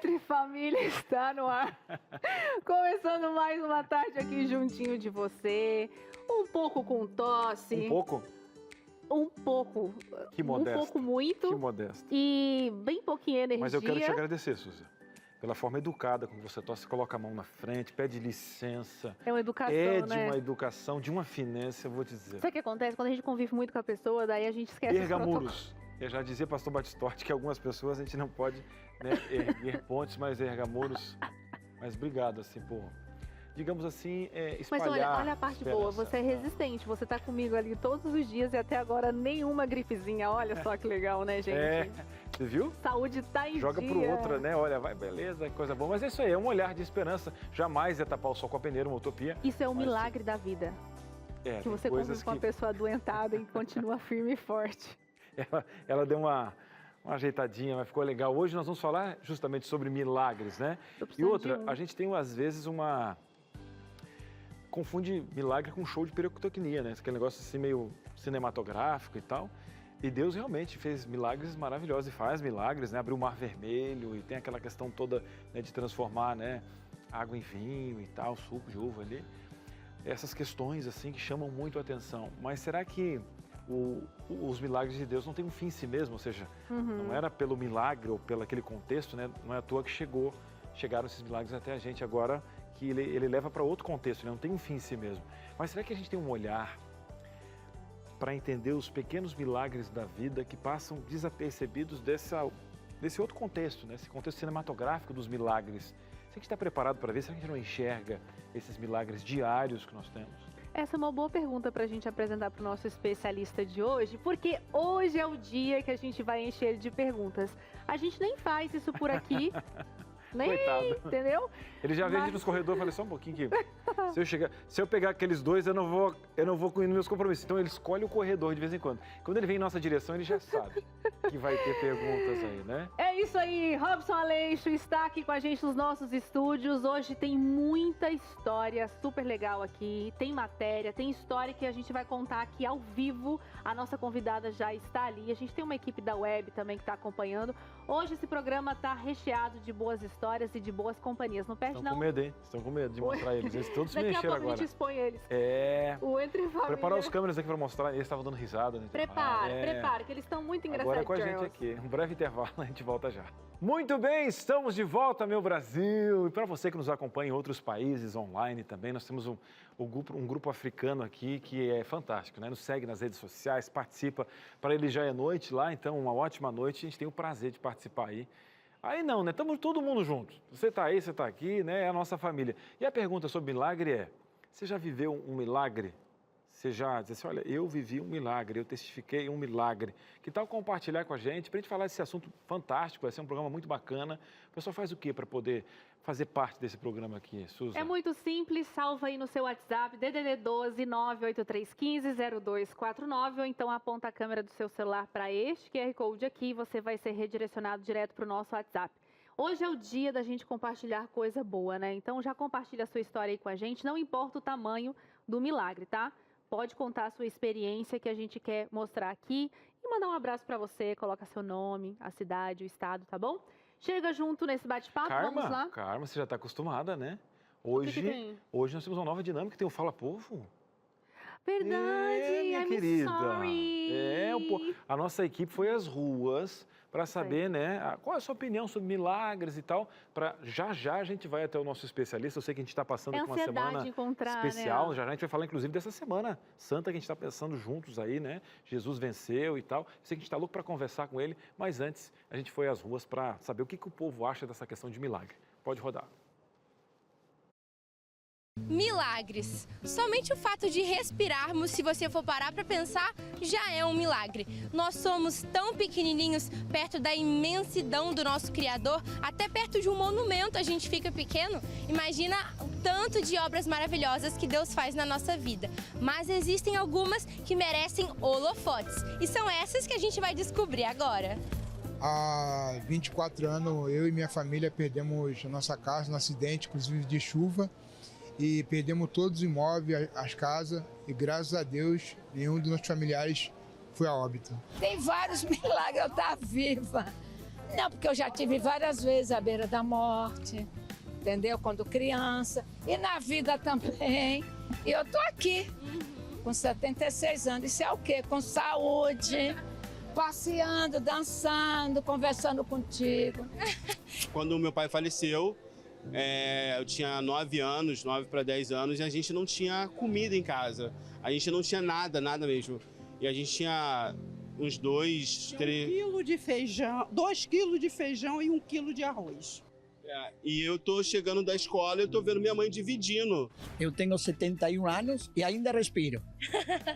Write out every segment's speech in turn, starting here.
Entre Família está no ar. Começando mais uma tarde aqui juntinho de você. Um pouco com tosse. Um pouco? Um pouco. Que modesto. Um pouco muito. Que modesto. E bem pouquinha energia. Mas eu quero te agradecer, Suzy. Pela forma educada como você tosse, coloca a mão na frente, pede licença. É uma educação, né? de uma educação, de uma finesse, eu vou te dizer. Sabe o que acontece? Quando a gente convive muito com a pessoa, daí a gente esquece Erga muros. Eu já dizia, pastor Batistotti, que algumas pessoas a gente não pode, né, erguer pontes, mas erga muros. Mas obrigado, assim, por, digamos assim, espalhar. Mas olha a parte boa, você é resistente, você tá comigo ali todos os dias e até agora nenhuma grifezinha. Olha só que legal, né, gente? Você viu? Saúde tá em Joga dia. pro outro, né? Olha, vai, beleza, coisa boa. Mas é isso aí, é um olhar de esperança. Jamais é tapar o sol com a peneira, uma utopia. Isso é um milagre da vida. Que você convive com uma pessoa adoentada e continua firme e forte. Ela deu uma ajeitadinha, mas ficou legal. Hoje nós vamos falar justamente sobre milagres, né? E outra, a gente tem às vezes confunde milagre com show de pirotecnia, né? Aquele negócio assim meio cinematográfico e tal. E Deus realmente fez milagres maravilhosos e faz milagres, né? Abriu o Mar Vermelho e tem aquela questão toda, né, de transformar, né, água em vinho e tal, suco de uva ali. Essas questões assim que chamam muito a atenção. Mas será que os milagres de Deus não têm um fim em si mesmo? Ou seja, não era pelo milagre ou pelo aquele contexto, né? Não é à toa que chegaram esses milagres até a gente agora, que ele leva para outro contexto, né? Não tem um fim em si mesmo. Mas será que a gente tem um olhar para entender os pequenos milagres da vida que passam desapercebidos desse outro contexto, né? Esse contexto cinematográfico dos milagres? Será que a gente está preparado para ver? Será que a gente não enxerga esses milagres diários que nós temos? Essa é uma boa pergunta para a gente apresentar para o nosso especialista de hoje, porque hoje é o dia que a gente vai encher ele de perguntas. A gente nem faz isso por aqui, nem, coitado, entendeu? Ele já veio nos corredores, falei só um pouquinho que se eu pegar aqueles dois, eu não vou com meus compromissos. Então ele escolhe o corredor de vez em quando. Quando ele vem em nossa direção, ele já sabe que vai ter perguntas aí, né? É isso aí, Robson Aleixo está aqui com a gente nos nossos estúdios. Hoje tem muita história super legal aqui, tem matéria, tem história que a gente vai contar aqui ao vivo. A nossa convidada já está ali, a gente tem uma equipe da web também que está acompanhando. Hoje esse programa está recheado de boas histórias e de boas companhias. Não perde, não. Estão com medo, hein? Estão com medo de mostrar eles. Eles todos se mexeram agora. Daqui a pouco a gente expõe eles. O Entre Família. Preparar os câmeras aqui para mostrar. Eles estavam dando risada. Né? Prepara, que eles estão muito engraçados. Agora é com a gente aqui. Um breve intervalo, a gente volta já. Muito bem, estamos de volta, meu Brasil. E para você que nos acompanha em outros países online também, nós temos um grupo africano aqui que é fantástico, né? Nos segue nas redes sociais, participa. Para ele já é noite lá, então uma ótima noite. A gente tem o prazer de participar aí. Aí não, né? Estamos todo mundo junto. Você está aí, você está aqui, né? É a nossa família. E a pergunta sobre milagre é: você já viveu um milagre? Você já disse assim, olha, eu vivi um milagre, eu testifiquei um milagre. Que tal compartilhar com a gente, para a gente falar desse assunto fantástico, vai ser um programa muito bacana. O pessoal faz o quê para poder fazer parte desse programa aqui, Suzy? É muito simples, salva aí no seu WhatsApp, DDD 12 98315 0249, ou então aponta a câmera do seu celular para este QR Code aqui e você vai ser redirecionado direto para o nosso WhatsApp. Hoje é o dia da gente compartilhar coisa boa, né? Então já compartilha a sua história aí com a gente, não importa o tamanho do milagre, tá? Pode contar a sua experiência que a gente quer mostrar aqui e mandar um abraço para você, coloca seu nome, a cidade, o estado, tá bom? Chega junto nesse bate-papo, vamos lá? Karma, você já está acostumada, né? Hoje nós temos uma nova dinâmica, tem o Fala Povo. Verdade, minha querida. A nossa equipe foi às ruas para saber, né, qual é a sua opinião sobre milagres e tal. Já a gente vai até o nosso especialista. Eu sei que a gente está passando por uma semana especial. Né? Já a gente vai falar, inclusive, dessa semana santa que a gente está pensando juntos aí, né? Jesus venceu e tal. Eu sei que a gente está louco para conversar com ele, mas antes a gente foi às ruas para saber o que o povo acha dessa questão de milagre. Pode rodar. Milagres. Somente o fato de respirarmos, se você for parar para pensar, já é um milagre. Nós somos tão pequenininhos perto da imensidão do nosso Criador, até perto de um monumento a gente fica pequeno. Imagina o tanto de obras maravilhosas que Deus faz na nossa vida. Mas existem algumas que merecem holofotes, e são essas que a gente vai descobrir agora. Há 24 anos, eu e minha família perdemos a nossa casa no acidente, inclusive de chuva. E perdemos todos os imóveis, as casas, e graças a Deus, nenhum dos nossos familiares foi a óbito. Tem vários milagres, eu estar viva. Não, porque eu já tive várias vezes à beira da morte, entendeu? Quando criança. E na vida também. E eu tô aqui, com 76 anos. Isso é o quê? Com saúde, passeando, dançando, conversando contigo. Quando meu pai faleceu, eu tinha 9 anos, 9 para 10 anos, e a gente não tinha comida em casa. A gente não tinha nada mesmo. E a gente tinha uns 2 quilos de feijão e 1 quilo de arroz. E eu tô chegando da escola e eu tô vendo minha mãe dividindo. Eu tenho 71 anos e ainda respiro.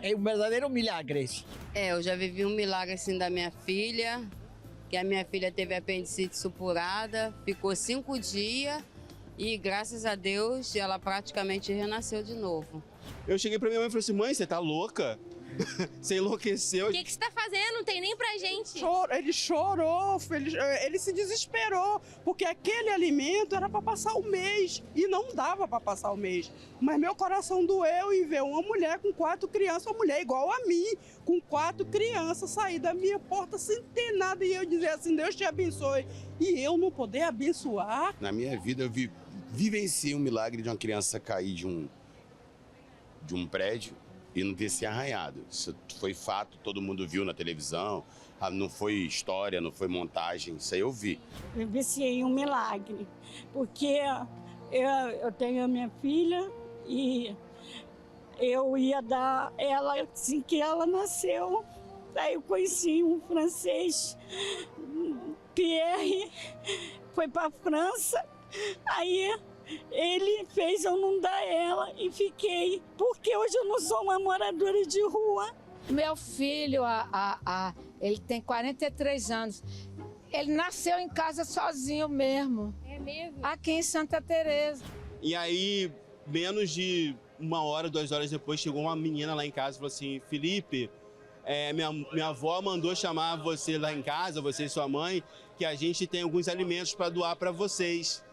É um verdadeiro milagre. Eu já vivi um milagre assim da minha filha, que a minha filha teve apendicite supurada, ficou 5 dias e graças a Deus ela praticamente renasceu de novo. Eu cheguei pra minha mãe e falei assim, mãe, você tá louca? Você enlouqueceu? O que você tá fazendo? Não tem nem pra gente. Ele chorou, ele se desesperou, porque aquele alimento era para passar o mês e não dava para passar o mês. Mas meu coração doeu em ver uma mulher com 4 crianças, uma mulher igual a mim, com 4 crianças, sair da minha porta sem ter nada e eu dizer assim, Deus te abençoe. E eu não poder abençoar. Na minha vida eu vivenciei um milagre de uma criança cair de um prédio e não ter se arranhado. Isso foi fato, todo mundo viu na televisão, não foi história, não foi montagem, isso aí eu vi. Eu vivenciei um milagre, porque eu tenho a minha filha e eu ia dar ela assim que ela nasceu. Aí eu conheci um francês, Pierre, foi para a França, aí ele fez eu não dar ela e fiquei, porque hoje eu não sou uma moradora de rua. Meu filho, ele tem 43 anos. Ele nasceu em casa sozinho mesmo. É mesmo? Aqui em Santa Teresa. E aí, menos de 1 hora, 2 horas depois, chegou uma menina lá em casa e falou assim, Felipe, minha avó mandou chamar você lá em casa, você e sua mãe, que a gente tem alguns alimentos para doar para vocês.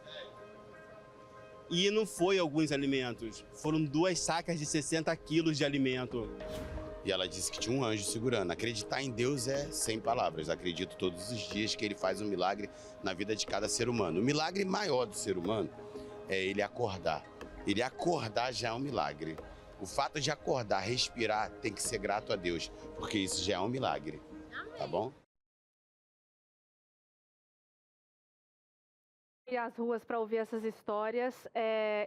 E não foi alguns alimentos, foram 2 sacas de 60 quilos de alimento. E ela disse que tinha um anjo segurando. Acreditar em Deus é sem palavras. Acredito todos os dias que ele faz um milagre na vida de cada ser humano. O milagre maior do ser humano é ele acordar. Ele acordar já é um milagre. O fato de acordar, respirar, tem que ser grato a Deus, porque isso já é um milagre. Tá bom? E as ruas para ouvir essas histórias.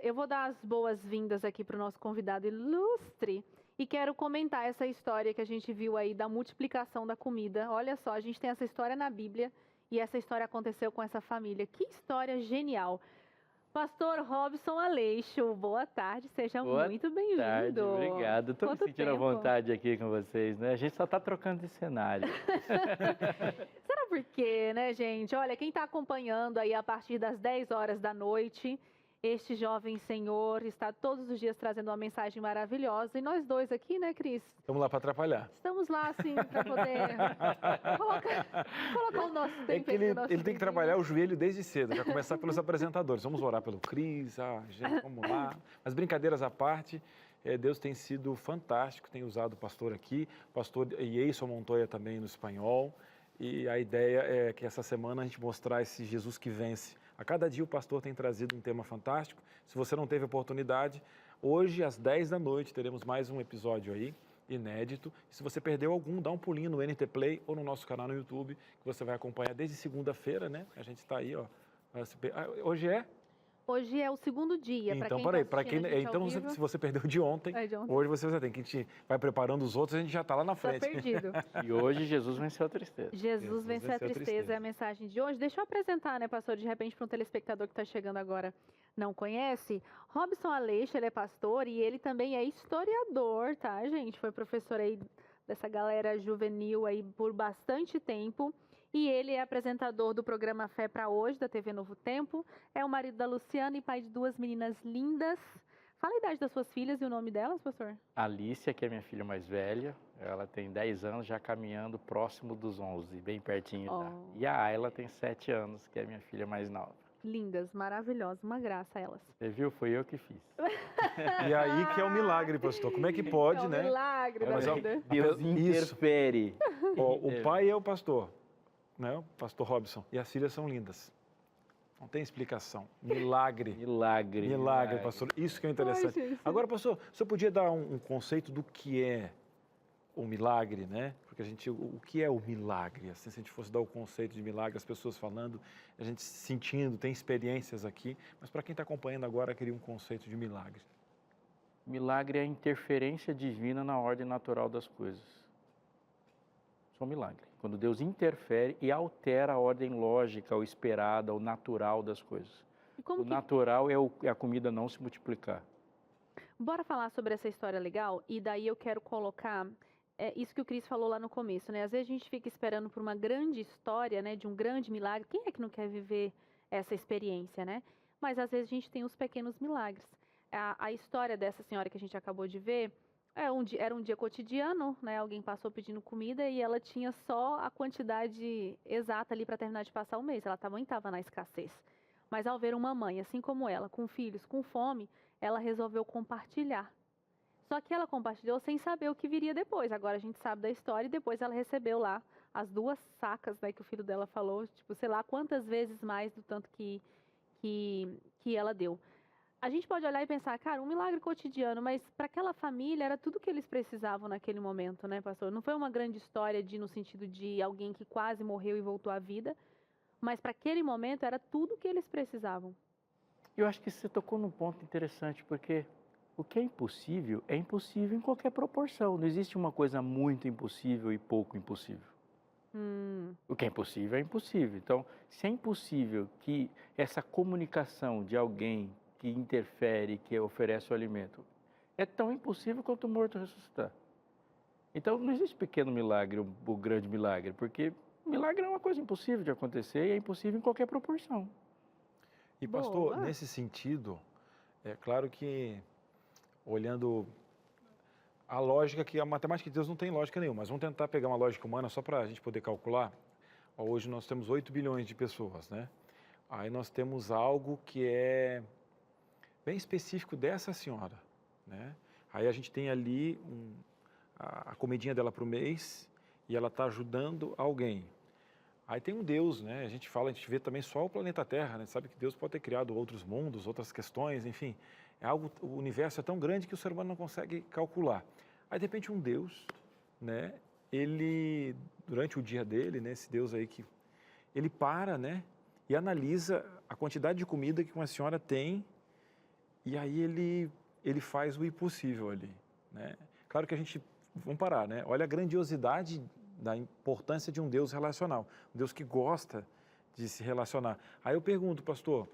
Eu vou dar as boas-vindas aqui para o nosso convidado ilustre e quero comentar essa história que a gente viu aí da multiplicação da comida. Olha só, a gente tem essa história na Bíblia e essa história aconteceu com essa família. Que história genial! Pastor Robson Aleixo, boa tarde, seja muito bem-vindo. Boa tarde, obrigado. Estou me sentindo à vontade aqui com vocês, né? A gente só está trocando de cenário. Será por quê, né, gente? Olha, quem está acompanhando aí a partir das 10 horas da noite, este jovem senhor está todos os dias trazendo uma mensagem maravilhosa. E nós dois aqui, né, Cris? Estamos lá para atrapalhar. Estamos lá, assim, para poder colocar o nosso tempero. Ele tem que trabalhar o joelho desde cedo, já começar pelos apresentadores. Vamos orar pelo Cris, gente, vamos lá. Mas brincadeiras à parte, Deus tem sido fantástico, tem usado o pastor aqui, o pastor Yeison Montoya também no espanhol. E a ideia é que essa semana a gente mostrar esse Jesus que vence. A cada dia o pastor tem trazido um tema fantástico. Se você não teve oportunidade, hoje às 10 da noite teremos mais um episódio aí, inédito. E se você perdeu algum, dá um pulinho no NT Play ou no nosso canal no YouTube, que você vai acompanhar desde segunda-feira, né? A gente está aí, ó. Hoje é o segundo dia. Então, então se você perdeu de ontem, hoje você tem que a gente vai preparando os outros, a gente já está lá na frente. Está perdido. E hoje Jesus venceu a tristeza. Jesus venceu a tristeza é a mensagem de hoje. Deixa eu apresentar, né, pastor, de repente para um telespectador que está chegando agora, não conhece. Robson Aleixo, ele é pastor e ele também é historiador, tá, gente? Foi professor aí dessa galera juvenil aí por bastante tempo. E ele é apresentador do programa Fé para Hoje, da TV Novo Tempo. É o marido da Luciana e pai de 2 meninas lindas. Fala a idade das suas filhas e o nome delas, pastor. Alicia, que é minha filha mais velha, ela tem 10 anos, já caminhando próximo dos 11, bem pertinho já. E a Ayla tem 7 anos, que é minha filha mais nova. Lindas, maravilhosas, uma graça elas. Você viu? Foi eu que fiz. E aí que é o milagre, pastor. Como é que pode, né? É o milagre da vida. Deus interfere. O pai é o pastor. né, o pastor Robson, e as filhas são lindas. Não tem explicação. Milagre. Milagre, pastor. Isso que é interessante. Ai, Agora, pastor, o senhor podia dar um conceito do que é o milagre, né? Porque o que é o milagre? Assim, se a gente fosse dar o conceito de milagre, as pessoas falando, a gente sentindo, tem experiências aqui, mas para quem está acompanhando agora, queria um conceito de milagre. Milagre é a interferência divina na ordem natural das coisas. Isso é um milagre. Quando Deus interfere e altera a ordem lógica, ou esperada, ou natural das coisas. O natural é a comida não se multiplicar. Bora falar sobre essa história legal? E daí eu quero colocar isso que o Cris falou lá no começo, né? Às vezes a gente fica esperando por uma grande história, né? De um grande milagre. Quem é que não quer viver essa experiência, né? Mas às vezes a gente tem os pequenos milagres. A história dessa senhora que a gente acabou de ver era um dia cotidiano, né? Alguém passou pedindo comida e ela tinha só a quantidade exata ali para terminar de passar o mês. Ela também estava na escassez. Mas ao ver uma mãe, assim como ela, com filhos, com fome, ela resolveu compartilhar. Só que ela compartilhou sem saber o que viria depois. Agora a gente sabe da história e depois ela recebeu lá as 2 sacas, né, que o filho dela falou, tipo, sei lá quantas vezes mais do tanto que ela deu. A gente pode olhar e pensar, cara, um milagre cotidiano, mas para aquela família era tudo que eles precisavam naquele momento, né, pastor? Não foi uma grande história no sentido de alguém que quase morreu e voltou à vida, mas para aquele momento era tudo que eles precisavam. Eu acho que você tocou num ponto interessante, porque o que é impossível em qualquer proporção. Não existe uma coisa muito impossível e pouco impossível. O que é impossível é impossível. Então, se é impossível que essa comunicação de alguém que interfere, que oferece o alimento, é tão impossível quanto o morto ressuscitar. Então, não existe pequeno milagre ou grande milagre, porque milagre é uma coisa impossível de acontecer e é impossível em qualquer proporção. E pastor, nesse sentido, é claro que, olhando a lógica, que a matemática de Deus não tem lógica nenhuma, mas vamos tentar pegar uma lógica humana só para a gente poder calcular. Hoje nós temos 8 bilhões de pessoas, né? Aí nós temos algo que é bem específico dessa senhora, né? Aí a gente tem ali a comidinha dela para o mês e ela está ajudando alguém. Aí tem um Deus, né? A gente vê também só o planeta Terra, né? Sabe que Deus pode ter criado outros mundos, outras questões, enfim. O universo é tão grande que o ser humano não consegue calcular. Aí, de repente, um Deus, né? Ele, durante o dia dele, né? Esse Deus aí ele para, né? E analisa a quantidade de comida que uma senhora tem e aí ele faz o impossível ali, né? Claro que vamos parar, né? Olha a grandiosidade da importância de um Deus relacional, um Deus que gosta de se relacionar. Aí eu pergunto, pastor,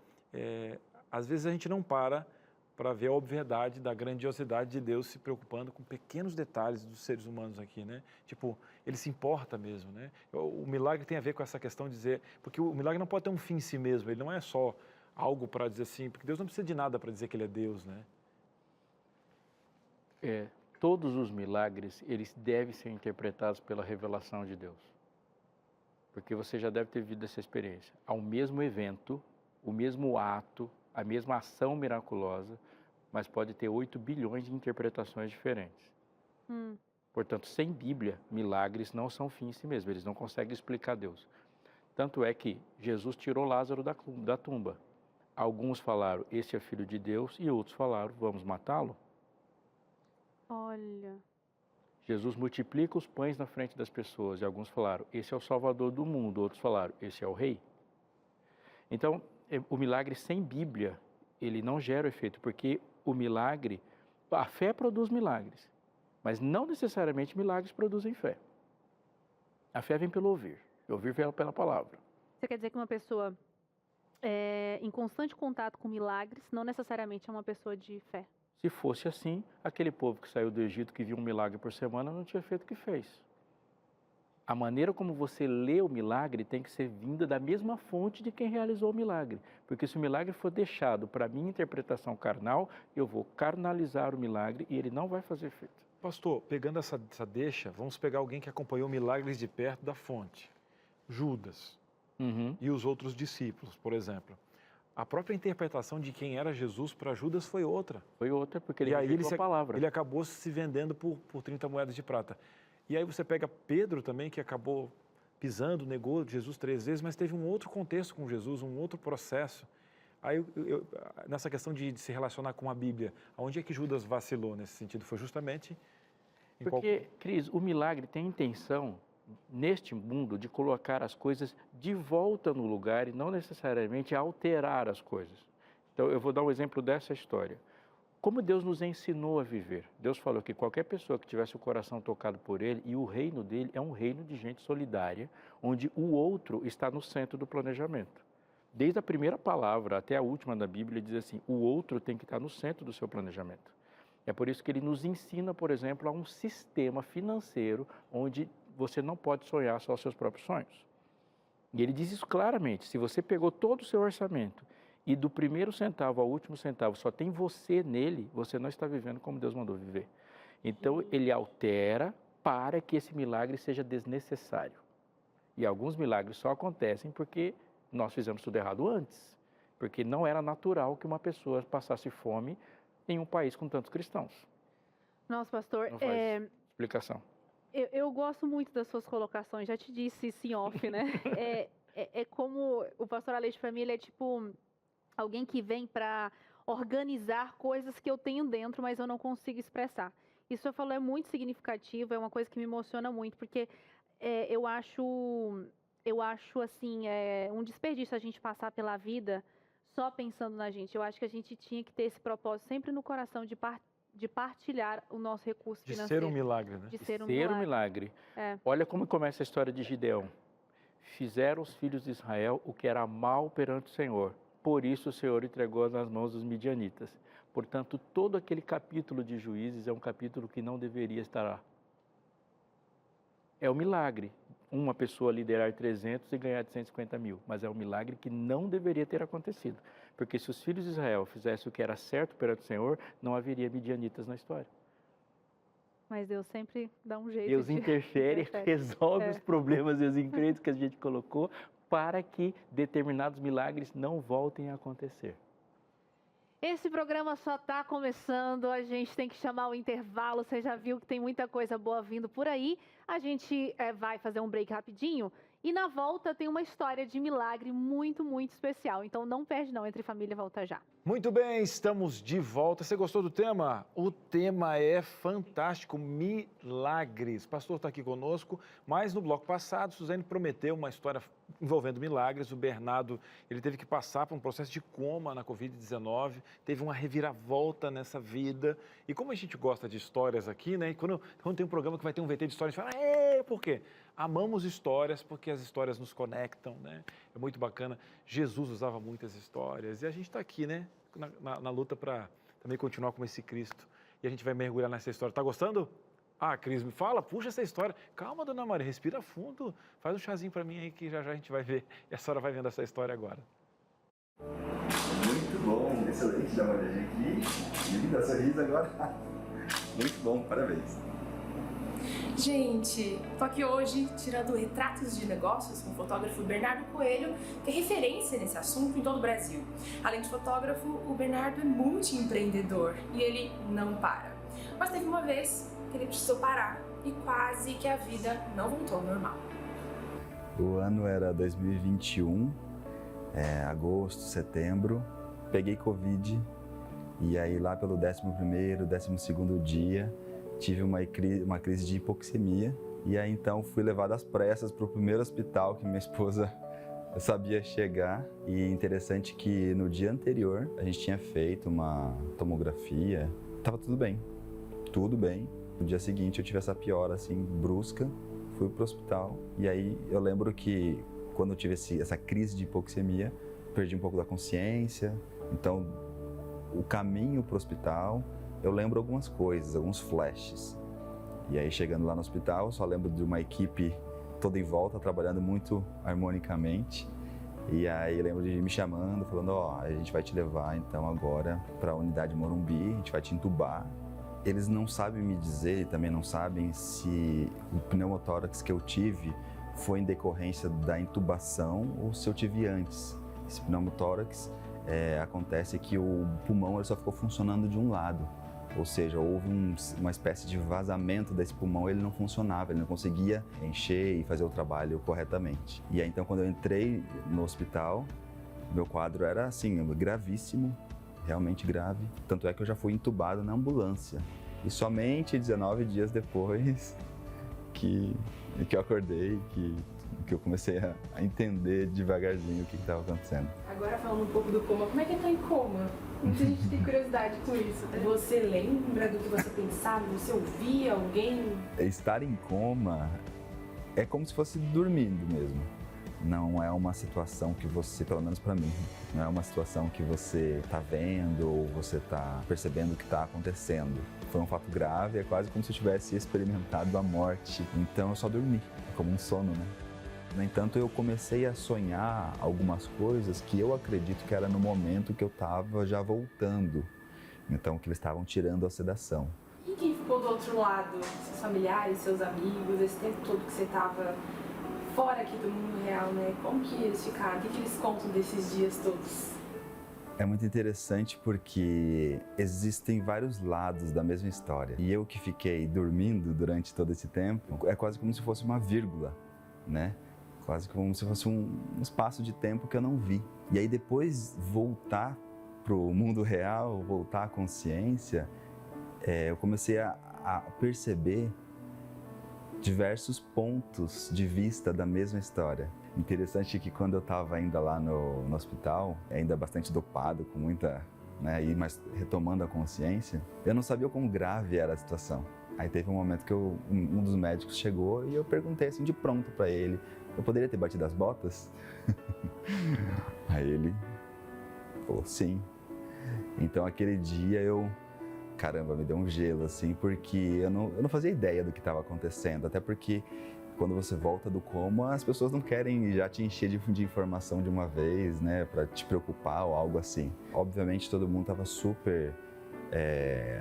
às vezes a gente não para ver a obviedade da grandiosidade de Deus se preocupando com pequenos detalhes dos seres humanos aqui, né? Tipo, ele se importa mesmo, né? O milagre tem a ver com essa questão de dizer, porque o milagre não pode ter um fim em si mesmo, ele não é só algo para dizer assim, porque Deus não precisa de nada para dizer que ele é Deus, né? Todos os milagres, eles devem ser interpretados pela revelação de Deus. Porque você já deve ter vivido essa experiência. Há o mesmo evento, o mesmo ato, a mesma ação miraculosa, mas pode ter 8 bilhões de interpretações diferentes. Portanto, sem Bíblia, milagres não são fim em si mesmos, eles não conseguem explicar Deus. Tanto é que Jesus tirou Lázaro da tumba. Alguns falaram, esse é filho de Deus, e outros falaram, vamos matá-lo. Olha. Jesus multiplica os pães na frente das pessoas, e alguns falaram, esse é o Salvador do mundo, outros falaram, esse é o Rei. Então, o milagre sem Bíblia, ele não gera efeito, porque o milagre, a fé produz milagres, mas não necessariamente milagres produzem fé. A fé vem pelo ouvir pela palavra. Você quer dizer que uma pessoa em constante contato com milagres não necessariamente é uma pessoa de fé? Se fosse assim, aquele povo que saiu do Egito, que viu um milagre por semana, não tinha feito o que fez. A maneira como você lê o milagre tem que ser vinda da mesma fonte de quem realizou o milagre. Porque se o milagre for deixado para a minha interpretação carnal, eu vou carnalizar o milagre e ele não vai fazer efeito. Pastor, pegando essa deixa, vamos pegar alguém que acompanhou milagres de perto da fonte. Judas e os outros discípulos, por exemplo. A própria interpretação de quem era Jesus para Judas foi outra. Foi outra, porque ele rejeitou a palavra. Ele acabou se vendendo por 30 moedas de prata. E aí você pega Pedro também, que acabou pisando, negou Jesus 3 vezes, mas teve um outro contexto com Jesus, um outro processo. Aí, nessa questão de se relacionar com a Bíblia, onde é que Judas vacilou nesse sentido? Foi justamente... Porque, Cris, o milagre tem a intenção, neste mundo, de colocar as coisas de volta no lugar e não necessariamente alterar as coisas. Então, eu vou dar um exemplo dessa história. Como Deus nos ensinou a viver. Deus falou que qualquer pessoa que tivesse o coração tocado por Ele, e o reino dele é um reino de gente solidária, onde o outro está no centro do planejamento. Desde a primeira palavra até a última da Bíblia, diz assim, o outro tem que estar no centro do seu planejamento. É por isso que ele nos ensina, por exemplo, a um sistema financeiro onde você não pode sonhar só os seus próprios sonhos. E ele diz isso claramente, se você pegou todo o seu orçamento e do primeiro centavo ao último centavo só tem você nele, você não está vivendo como Deus mandou viver. Então, ele altera para que esse milagre seja desnecessário. E alguns milagres só acontecem porque nós fizemos tudo errado antes. Porque não era natural que uma pessoa passasse fome em um país com tantos cristãos. Nossa, pastor, Não faz explicação. Eu gosto muito das suas colocações, já te disse isso em off, né? É como o pastor Aleixo, para mim, ele é tipo alguém que vem para organizar coisas que eu tenho dentro, mas eu não consigo expressar. Isso que você falou é muito significativo, é uma coisa que me emociona muito, porque eu acho assim, um desperdício a gente passar pela vida só pensando na gente. Eu acho que a gente tinha que ter esse propósito sempre no coração de partilhar o nosso recurso financeiro. De ser um milagre, né? De ser um milagre. Olha como começa a história de Gideão. Fizeram os filhos de Israel o que era mal perante o Senhor. Por isso o Senhor entregou nas mãos dos midianitas. Portanto, todo aquele capítulo de Juízes é um capítulo que não deveria estar lá. É um milagre. Uma pessoa liderar 300 e ganhar de 150 mil. Mas é um milagre que não deveria ter acontecido. Porque se os filhos de Israel fizessem o que era certo perante o Senhor, não haveria midianitas na história. Mas Deus sempre dá um jeito. Deus interfere, resolve os problemas e as encrencas que a gente colocou para que determinados milagres não voltem a acontecer. Esse programa só está começando, a gente tem que chamar o intervalo, você já viu que tem muita coisa boa vindo por aí. A gente vai fazer um break rapidinho e na volta tem uma história de milagre muito, muito especial. Então não perde não, Entre Família volta já. Muito bem, estamos de volta. Você gostou do tema? O tema é fantástico, milagres. O pastor está aqui conosco, mas no bloco passado, Suzane prometeu uma história envolvendo milagres. O Bernardo, ele teve que passar por um processo de coma na Covid-19, teve uma reviravolta nessa vida. E como a gente gosta de histórias aqui, né? E quando tem um programa que vai ter um VT de histórias, a gente fala, por quê? Amamos histórias porque as histórias nos conectam, né? É muito bacana. Jesus usava muitas histórias e a gente está aqui, né? Na luta para também continuar com esse Cristo. E a gente vai mergulhar nessa história. Tá gostando? Ah, Cris, me fala, puxa essa história. Calma, dona Maria, respira fundo. Faz um chazinho para mim aí que já a gente vai ver. E a senhora vai vendo essa história agora. Muito bom, excelente, dá uma olhadinha aqui. Linda, sorriso agora. Muito bom, parabéns. Gente, tô aqui hoje tirando retratos de negócios com o fotógrafo Bernardo Coelho, que é referência nesse assunto em todo o Brasil. Além de fotógrafo, o Bernardo é multiempreendedor e ele não para. Mas teve uma vez que ele precisou parar e quase que a vida não voltou ao normal. O ano era 2021, agosto, setembro, peguei Covid e aí lá pelo 11º, 12º dia, tive uma crise de hipoxemia e aí então fui levado às pressas para o primeiro hospital que minha esposa sabia chegar. E interessante que no dia anterior a gente tinha feito uma tomografia, estava tudo bem. No dia seguinte eu tive essa piora assim brusca, fui para o hospital e aí eu lembro que quando eu tive essa crise de hipoxemia, perdi um pouco da consciência, então o caminho para o hospital eu lembro algumas coisas, alguns flashes. E aí chegando lá no hospital, só lembro de uma equipe toda em volta, trabalhando muito harmonicamente. E aí lembro de me chamando, falando, a gente vai te levar então agora para a unidade Morumbi, a gente vai te entubar. Eles não sabem me dizer e também não sabem se o pneumotórax que eu tive foi em decorrência da intubação ou se eu tive antes. Esse pneumotórax acontece que o pulmão ele só ficou funcionando de um lado. Ou seja, houve uma espécie de vazamento desse pulmão, ele não funcionava, ele não conseguia encher e fazer o trabalho corretamente. E aí então quando eu entrei no hospital, meu quadro era assim, gravíssimo, realmente grave. Tanto é que eu já fui entubado na ambulância. E somente 19 dias depois que eu acordei, que eu comecei a entender devagarzinho o que estava acontecendo. Agora falando um pouco do coma, como é que é estar em coma? Muita gente tem curiosidade com isso. Você lembra do que você pensava? Você ouvia alguém? Estar em coma é como se fosse dormindo mesmo. Não é uma situação que você, pelo menos para mim, não é uma situação que você está vendo ou você está percebendo o que está acontecendo. Foi um fato grave, é quase como se eu tivesse experimentado a morte. Então eu só dormi, como um sono, né? No entanto, eu comecei a sonhar algumas coisas que eu acredito que era no momento que eu estava já voltando. Então, que eles estavam tirando a sedação. E quem ficou do outro lado? Seus familiares, seus amigos, esse tempo todo que você estava fora aqui do mundo real, né? Como que eles ficaram? O que eles contam desses dias todos? É muito interessante porque existem vários lados da mesma história. E eu que fiquei dormindo durante todo esse tempo, é quase como se fosse uma vírgula, né? Quase como se fosse um espaço de tempo que eu não vi. E aí depois voltar pro mundo real, voltar à consciência, eu comecei a perceber diversos pontos de vista da mesma história. Interessante que quando eu estava ainda lá no hospital, ainda bastante dopado, com muita, né, mas retomando a consciência, eu não sabia o quão grave era a situação. Aí teve um momento que um dos médicos chegou e eu perguntei assim de pronto para ele, eu poderia ter batido as botas? Aí ele falou, sim. Então aquele dia caramba, me deu um gelo assim, porque eu não fazia ideia do que estava acontecendo, até porque quando você volta do coma, as pessoas não querem já te encher de informação de uma vez, né, para te preocupar ou algo assim. Obviamente todo mundo estava super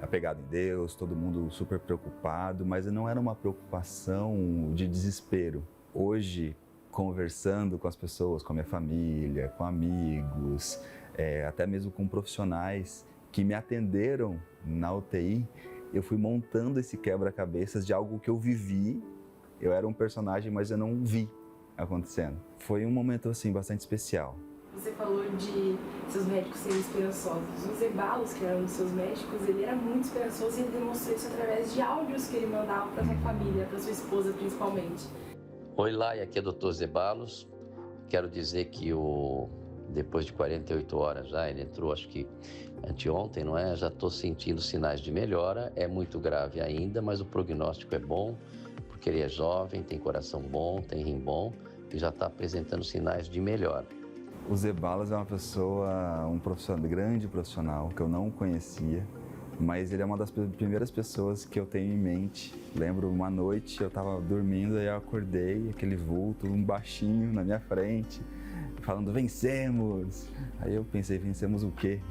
apegado em Deus, todo mundo super preocupado, mas não era uma preocupação de desespero. Hoje, conversando com as pessoas, com a minha família, com amigos, até mesmo com profissionais que me atenderam na UTI, eu fui montando esse quebra-cabeças de algo que eu vivi. Eu era um personagem, mas eu não vi acontecendo. Foi um momento assim bastante especial. Você falou de seus médicos serem esperançosos. O Zeballos, que era um dos seus médicos, ele era muito esperançoso e ele demonstrou isso através de áudios que ele mandava para sua família, para sua esposa principalmente. Oi, Lai, aqui é o Dr. Zeballos. Quero dizer que depois de 48 horas já, ele entrou acho que anteontem, não é? Já estou sentindo sinais de melhora, é muito grave ainda, mas o prognóstico é bom, porque ele é jovem, tem coração bom, tem rim bom e já está apresentando sinais de melhora. O Zeballos é uma pessoa, um grande profissional que eu não conhecia, mas ele é uma das primeiras pessoas que eu tenho em mente. Lembro uma noite, eu estava dormindo e eu acordei, aquele vulto, um baixinho na minha frente, falando, vencemos! Aí eu pensei, vencemos o quê?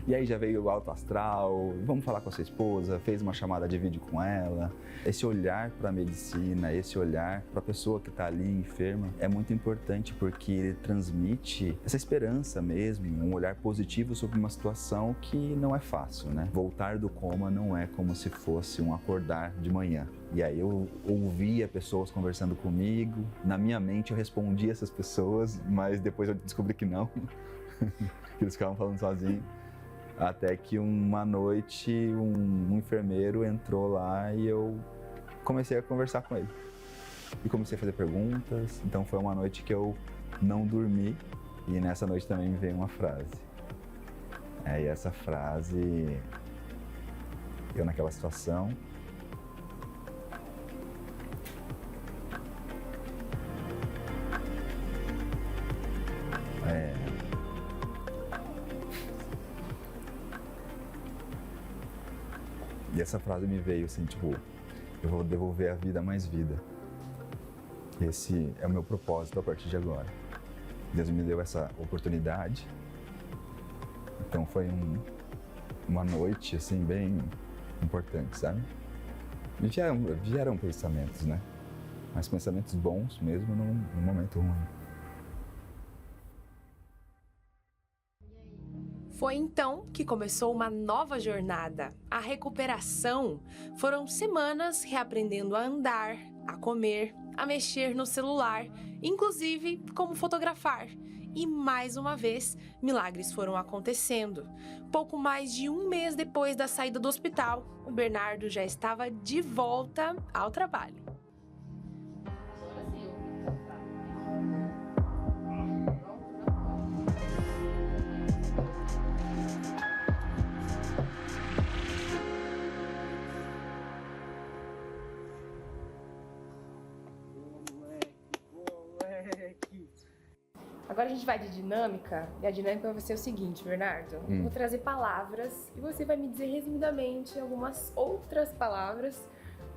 E aí já veio o alto astral, vamos falar com a sua esposa, fez uma chamada de vídeo com ela. Esse olhar para a medicina, esse olhar para a pessoa que está ali enferma é muito importante porque ele transmite essa esperança mesmo, um olhar positivo sobre uma situação que não é fácil, né? Voltar do coma não é como se fosse um acordar de manhã. E aí eu ouvia pessoas conversando comigo, na minha mente eu respondia essas pessoas, mas depois eu descobri que não, que eles ficavam falando sozinhos. Até que uma noite um enfermeiro entrou lá e eu comecei a conversar com ele. E comecei a fazer perguntas, então foi uma noite que eu não dormi e nessa noite também me veio uma frase. E essa frase, eu naquela situação, e essa frase me veio assim, tipo, eu vou devolver a vida mais vida. Esse é o meu propósito a partir de agora. Deus me deu essa oportunidade. Então foi uma noite, assim, bem importante, sabe? Vieram pensamentos, né? Mas pensamentos bons mesmo num momento ruim. Foi então que começou uma nova jornada, a recuperação. Foram semanas reaprendendo a andar, a comer, a mexer no celular, inclusive como fotografar. E mais uma vez, milagres foram acontecendo. Pouco mais de um mês depois da saída do hospital, o Bernardo já estava de volta ao trabalho. Agora a gente vai de dinâmica, e a dinâmica vai ser o seguinte, Bernardo. Eu vou trazer palavras e você vai me dizer resumidamente algumas outras palavras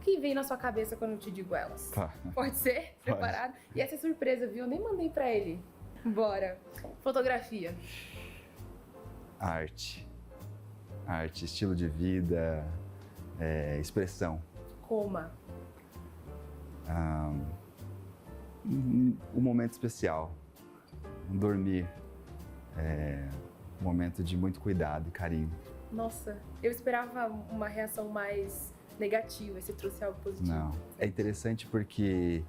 que vem na sua cabeça quando eu te digo elas. Tá. Pode ser? Pode. Preparado? E essa é surpresa, viu? Eu nem mandei pra ele. Bora. Fotografia. Arte. Arte, estilo de vida, expressão. Coma. Um momento especial. Dormir. Um momento de muito cuidado e carinho. Nossa, eu esperava uma reação mais negativa, e você trouxe algo positivo. Não. É interessante porque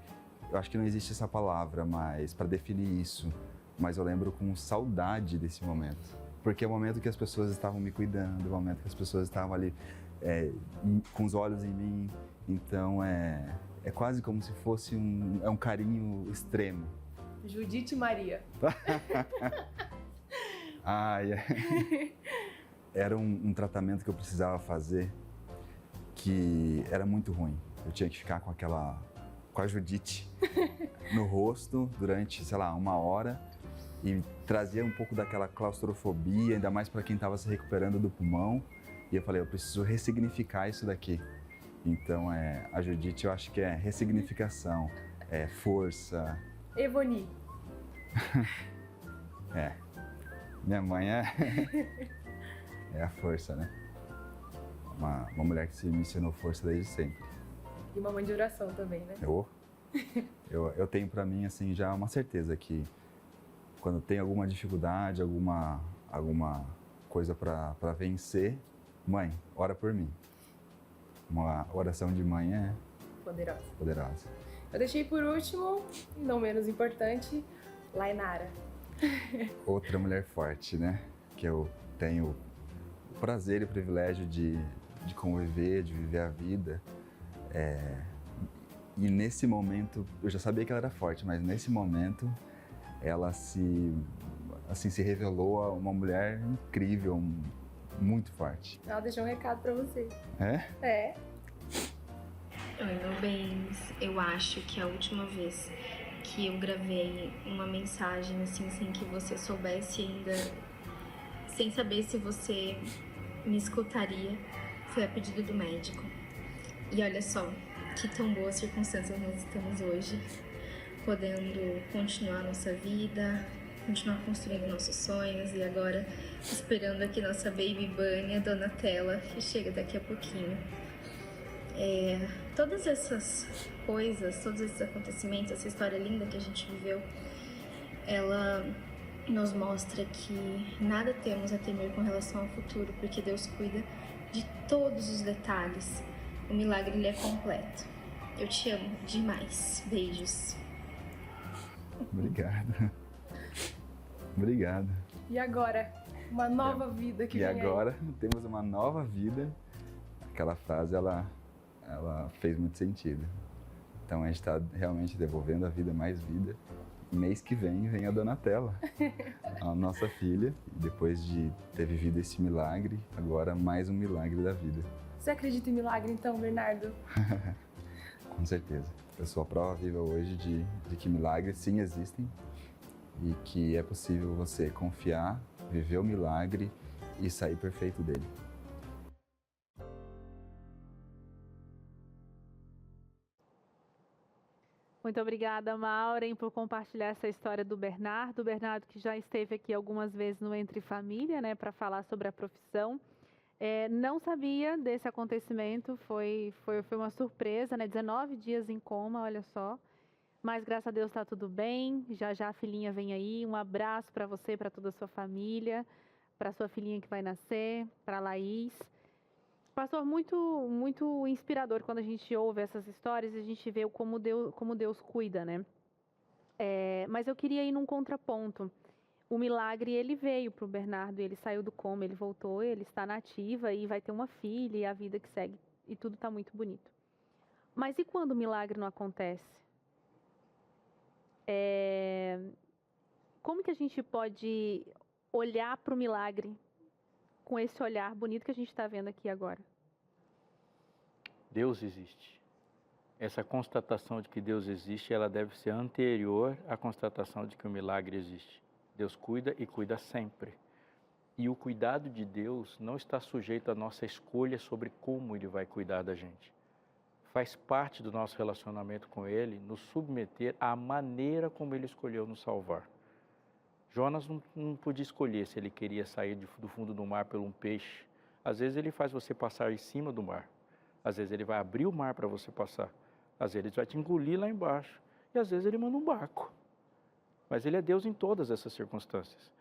eu acho que não existe essa palavra mais para definir isso, mas eu lembro com saudade desse momento. Porque é o momento que as pessoas estavam me cuidando, é o momento que as pessoas estavam ali com os olhos em mim. Então é quase como se fosse um carinho extremo. Judite Maria. Era um tratamento que eu precisava fazer que era muito ruim. Eu tinha que ficar com a Judite no rosto durante, sei lá, 1 hora e trazia um pouco daquela claustrofobia, ainda mais para quem estava se recuperando do pulmão. E eu falei, eu preciso ressignificar isso daqui. Então, a Judite eu acho que é ressignificação, força. Evoni. Minha mãe é a força, né? Uma mulher que me ensinou força desde sempre. E uma mãe de oração também, né? Eu tenho pra mim, assim, já uma certeza que quando tem alguma dificuldade, alguma coisa pra vencer, mãe, ora por mim. Uma oração de mãe é poderosa. Eu deixei por último, não menos importante, Lainara. Outra mulher forte, né? Que eu tenho o prazer e o privilégio de conviver, de viver a vida. E nesse momento, eu já sabia que ela era forte, mas nesse momento ela se revelou uma mulher incrível, muito forte. Ela deixou um recado pra você. É? Oi, meu bem, eu acho que a última vez que eu gravei uma mensagem assim, sem que você soubesse ainda, sem saber se você me escutaria, foi a pedido do médico. E olha só, que tão boas circunstâncias nós estamos hoje, podendo continuar nossa vida, continuar construindo nossos sonhos e agora esperando aqui nossa baby bunny, a Donatella, que chega daqui a pouquinho. Todas essas coisas, todos esses acontecimentos, essa história linda que a gente viveu, ela nos mostra que nada temos a temer com relação ao futuro, porque Deus cuida de todos os detalhes. O milagre, ele é completo. Eu te amo demais. Beijos. Obrigado. E agora? Uma nova vida que vem aí. E agora temos uma nova vida. Aquela frase, ela fez muito sentido. Então a gente está realmente devolvendo a vida mais vida. Mês que vem a Donatella, a nossa filha. E depois de ter vivido esse milagre, agora mais um milagre da vida. Você acredita em milagre então, Bernardo? Com certeza. Eu sou a prova viva hoje de que milagres sim existem e que é possível você confiar, viver o milagre e sair perfeito dele. Muito obrigada, Maureen, por compartilhar essa história do Bernardo. O Bernardo que já esteve aqui algumas vezes no Entre Família, né, para falar sobre a profissão. Não sabia desse acontecimento, foi uma surpresa, né? 19 dias em coma, olha só. Mas graças a Deus está tudo bem. Já a filhinha vem aí. Um abraço para você, para toda a sua família. para sua filhinha que vai nascer, para Laís. Pastor, muito inspirador quando a gente ouve essas histórias e a gente vê como Deus cuida, né? Mas eu queria ir num contraponto. O milagre, ele veio para o Bernardo, ele saiu do coma, ele voltou, ele está na ativa e vai ter uma filha e a vida que segue. E tudo está muito bonito. Mas e quando o milagre não acontece? Como que a gente pode olhar para o milagre com esse olhar bonito que a gente está vendo aqui agora? Deus existe. Essa constatação de que Deus existe, ela deve ser anterior à constatação de que o milagre existe. Deus cuida e cuida sempre. E o cuidado de Deus não está sujeito à nossa escolha sobre como Ele vai cuidar da gente. Faz parte do nosso relacionamento com Ele nos submeter à maneira como Ele escolheu nos salvar. Jonas não podia escolher se ele queria sair do fundo do mar por um peixe. Às vezes Ele faz você passar em cima do mar. Às vezes Ele vai abrir o mar para você passar. Às vezes Ele vai te engolir lá embaixo. E às vezes Ele manda um barco. Mas Ele é Deus em todas essas circunstâncias.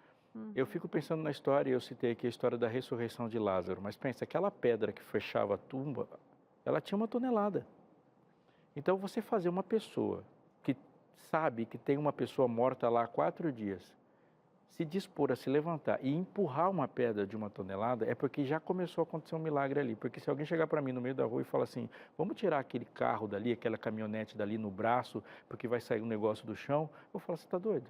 Eu fico pensando na história, eu citei aqui a história da ressurreição de Lázaro, mas pensa, aquela pedra que fechava a tumba, ela tinha 1 tonelada. Então você fazer uma pessoa que sabe que tem uma pessoa morta lá há 4 dias, se dispor a se levantar e empurrar uma pedra de 1 tonelada, é porque já começou a acontecer um milagre ali. Porque se alguém chegar para mim no meio da rua e falar assim, vamos tirar aquele carro dali, aquela caminhonete dali no braço, porque vai sair um negócio do chão, eu vou falar, você está doido?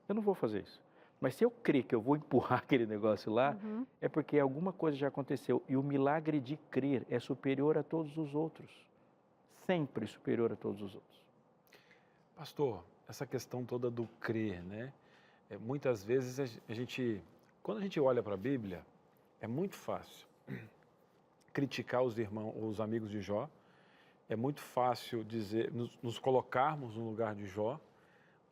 Eu não vou fazer isso. Mas se eu crer que eu vou empurrar aquele negócio lá, é porque alguma coisa já aconteceu. E o milagre de crer é superior a todos os outros. Sempre superior a todos os outros. Pastor, essa questão toda do crer, né? Muitas vezes quando a gente olha para a Bíblia, é muito fácil criticar os amigos de Jó, é muito fácil dizer, nos colocarmos no lugar de Jó,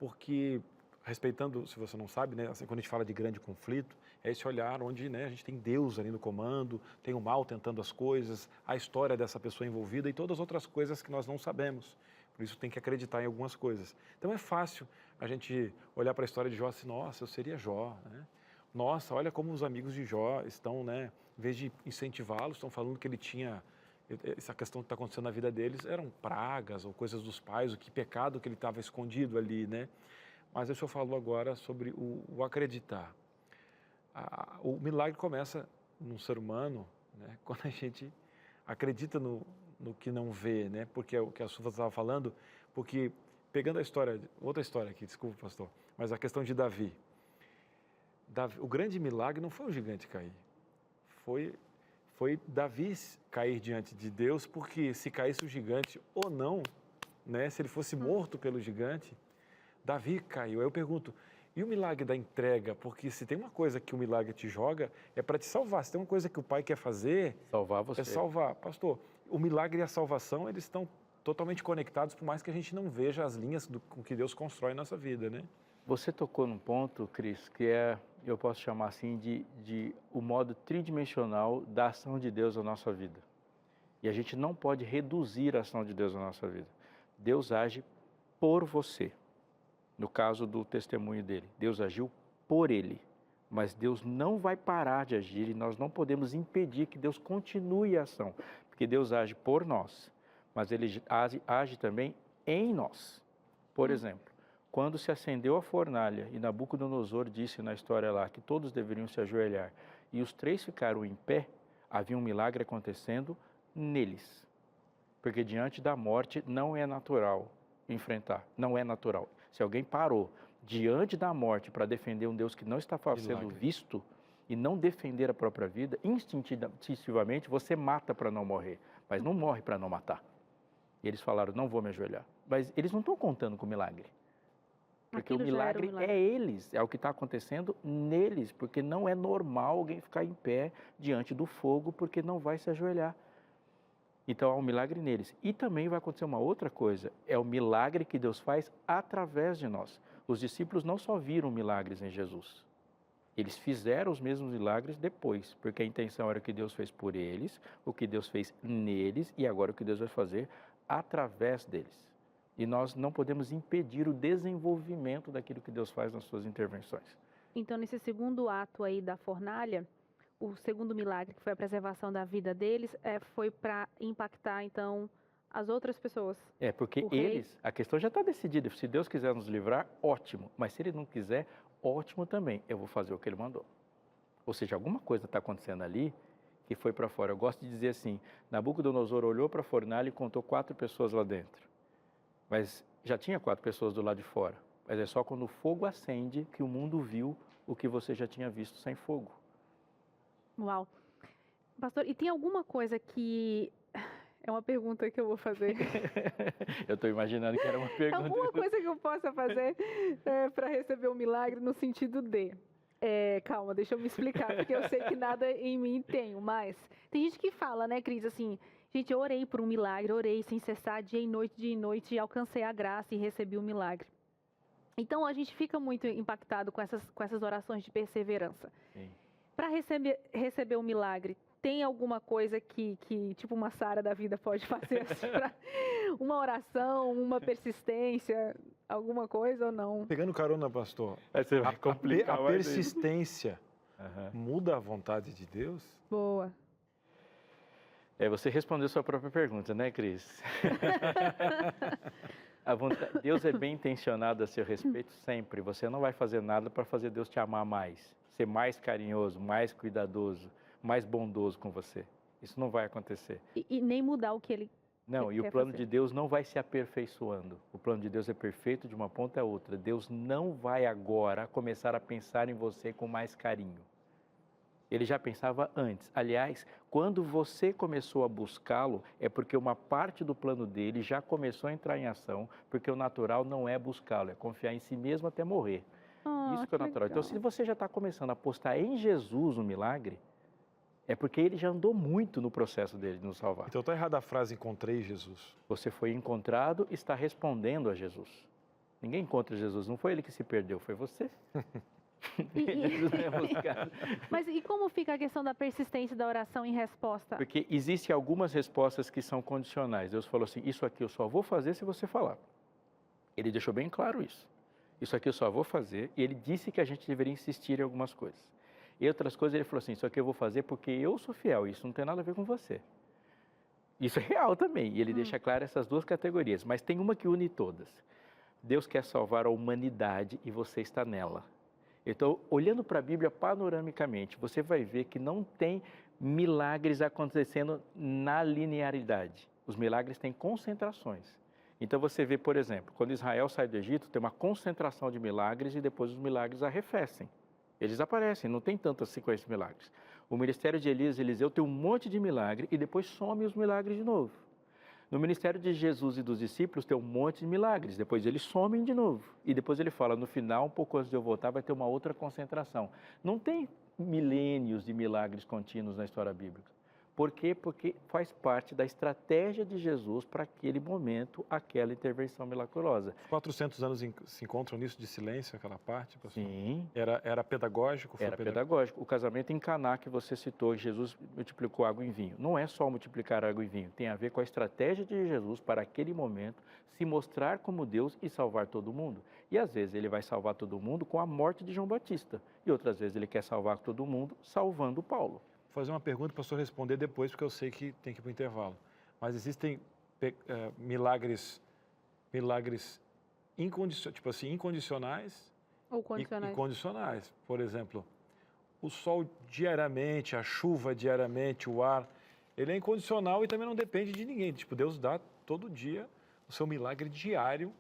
porque, respeitando, se você não sabe, né, assim, quando a gente fala de grande conflito, é esse olhar onde, né, a gente tem Deus ali no comando, tem o mal tentando as coisas, a história dessa pessoa envolvida e todas as outras coisas que nós não sabemos. Por isso tem que acreditar em algumas coisas. Então é fácil a gente olhar para a história de Jó assim, nossa, eu seria Jó, né? Nossa, olha como os amigos de Jó estão, né, em vez de incentivá-lo, estão falando que ele tinha, essa questão que está acontecendo na vida deles, eram pragas ou coisas dos pais, o que pecado que ele estava escondido ali, né? Mas o senhor falou agora sobre o acreditar. O milagre começa num ser humano, né, quando a gente acredita no que não vê, né? Porque é o que a Sufra estava falando, porque pegando a história, outra história aqui, desculpa, pastor, mas a questão de Davi. O grande milagre não foi o gigante cair, foi Davi cair diante de Deus, porque se caísse o gigante ou não, né? Se ele fosse morto pelo gigante, Davi caiu. Aí eu pergunto, e o milagre da entrega? Porque se tem uma coisa que o milagre te joga, é para te salvar. Se tem uma coisa que o Pai quer fazer, salvar você. É salvar. Pastor, o milagre e a salvação, eles estão totalmente conectados, por mais que a gente não veja as linhas com que Deus constrói a nossa vida, né? Você tocou num ponto, Cris, que eu posso chamar assim, de o modo tridimensional da ação de Deus na nossa vida. E a gente não pode reduzir a ação de Deus na nossa vida. Deus age por você. No caso do testemunho dele, Deus agiu por ele, mas Deus não vai parar de agir e nós não podemos impedir que Deus continue a ação, porque Deus age por nós, mas Ele age também em nós. Por exemplo, quando se acendeu a fornalha e Nabucodonosor disse na história lá que todos deveriam se ajoelhar e os 3 ficaram em pé, havia um milagre acontecendo neles, porque diante da morte não é natural enfrentar, não é natural. Se alguém parou diante da morte para defender um Deus que não está sendo visto e não defender a própria vida, instintivamente você mata para não morrer, mas não morre para não matar. E eles falaram, não vou me ajoelhar. Mas eles não estão contando com o milagre. Porque o milagre é eles, é o que está acontecendo neles, porque não é normal alguém ficar em pé diante do fogo, porque não vai se ajoelhar. Então, há um milagre neles. E também vai acontecer uma outra coisa, é o milagre que Deus faz através de nós. Os discípulos não só viram milagres em Jesus, eles fizeram os mesmos milagres depois, porque a intenção era o que Deus fez por eles, o que Deus fez neles e agora o que Deus vai fazer através deles. E nós não podemos impedir o desenvolvimento daquilo que Deus faz nas suas intervenções. Então, nesse segundo ato aí da fornalha, o segundo milagre, que foi a preservação da vida deles, foi para impactar, então, as outras pessoas. Porque O rei- eles, a questão já está decidida. Se Deus quiser nos livrar, ótimo. Mas se Ele não quiser, ótimo também. Eu vou fazer o que Ele mandou. Ou seja, alguma coisa está acontecendo ali que foi para fora. Eu gosto de dizer assim, Nabucodonosor olhou para a fornalha e contou 4 pessoas lá dentro. Mas já tinha 4 pessoas do lado de fora. Mas é só quando o fogo acende que o mundo viu o que você já tinha visto sem fogo. Uau. Pastor, e tem alguma coisa que... É uma pergunta que eu vou fazer. Eu estou imaginando que era uma pergunta. Alguma coisa que eu possa fazer para receber um milagre no sentido de... calma, deixa eu me explicar, porque eu sei que nada em mim tenho, mas tem gente que fala, né, Cris, assim, gente, eu orei por um milagre, orei sem cessar, dia e noite, e alcancei a graça e recebi o milagre. Então, a gente fica muito impactado com essas orações de perseverança. Para receber um milagre, tem alguma coisa que tipo uma Sara da vida pode fazer assim, uma oração, uma persistência, alguma coisa ou não? Pegando carona, pastor, você vai complicar a mais persistência muda a vontade de Deus? Boa. Você respondeu sua própria pergunta, né, Cris? Deus é bem intencionado a seu respeito sempre. Você não vai fazer nada para fazer Deus te amar mais, ser mais carinhoso, mais cuidadoso, mais bondoso com você. Isso não vai acontecer. E nem mudar o que ele Não, e o plano de Deus não vai se aperfeiçoando. O plano de Deus é perfeito de uma ponta a outra. Deus não vai agora começar a pensar em você com mais carinho. Ele já pensava antes. Aliás, quando você começou a buscá-lo, é porque uma parte do plano dele já começou a entrar em ação, porque o natural não é buscá-lo, é confiar em si mesmo até morrer. Isso que é o natural. Então, se você já está começando a apostar em Jesus, no milagre, é porque ele já andou muito no processo dele de nos salvar. Então está errada a frase encontrei Jesus. Você foi encontrado e está respondendo a Jesus. Ninguém encontra Jesus, não foi ele que se perdeu, foi você. Jesus não é buscado. Mas e como fica a questão da persistência da oração em resposta? Porque existem algumas respostas que são condicionais. Deus falou assim, isso aqui eu só vou fazer se você falar. Ele deixou bem claro isso. Isso aqui eu só vou fazer, e ele disse que a gente deveria insistir em algumas coisas. E outras coisas ele falou assim, isso aqui eu vou fazer porque eu sou fiel, isso não tem nada a ver com você. Isso é real também, e ele deixa claro essas duas categorias, mas tem uma que une todas. Deus quer salvar a humanidade e você está nela. Então, olhando para a Bíblia panoramicamente, você vai ver que não tem milagres acontecendo na linearidade. Os milagres têm concentrações. Então você vê, por exemplo, quando Israel sai do Egito, tem uma concentração de milagres e depois os milagres arrefecem. Eles aparecem, não tem tanta sequência de milagres. O ministério de Elias e Eliseu tem um monte de milagre e depois some os milagres de novo. No ministério de Jesus e dos discípulos tem um monte de milagres, depois eles somem de novo. E depois ele fala, no final, um pouco antes de eu voltar, vai ter uma outra concentração. Não tem milênios de milagres contínuos na história bíblica. Por quê? Porque faz parte da estratégia de Jesus para aquele momento, aquela intervenção milagrosa. Os 400 anos se encontram nisso de silêncio, aquela parte, pastor? Sim. Era pedagógico? Era pedagógico. O casamento em Caná que você citou, Jesus multiplicou água em vinho. Não é só multiplicar água em vinho, tem a ver com a estratégia de Jesus para aquele momento se mostrar como Deus e salvar todo mundo. E às vezes ele vai salvar todo mundo com a morte de João Batista. E outras vezes ele quer salvar todo mundo salvando Paulo. Vou fazer uma pergunta para o pastor responder depois, porque eu sei que tem que ir para o intervalo. Mas existem milagres incondicionais ou condicionais. E condicionais. Por exemplo, o sol diariamente, a chuva diariamente, o ar, ele é incondicional e também não depende de ninguém. Tipo, Deus dá todo dia o seu milagre diário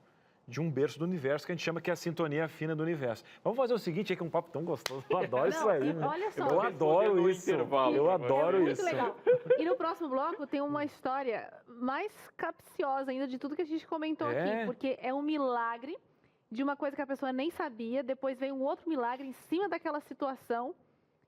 de um berço do universo, que a gente chama que é a sintonia fina do universo. Vamos fazer o seguinte, é que é um papo tão gostoso. Eu adoro isso aí. Olha só. Eu adoro isso. Eu adoro isso. Legal. E no próximo bloco tem uma história mais capciosa ainda de tudo que a gente comentou aqui, porque é um milagre de uma coisa que a pessoa nem sabia, depois vem um outro milagre em cima daquela situação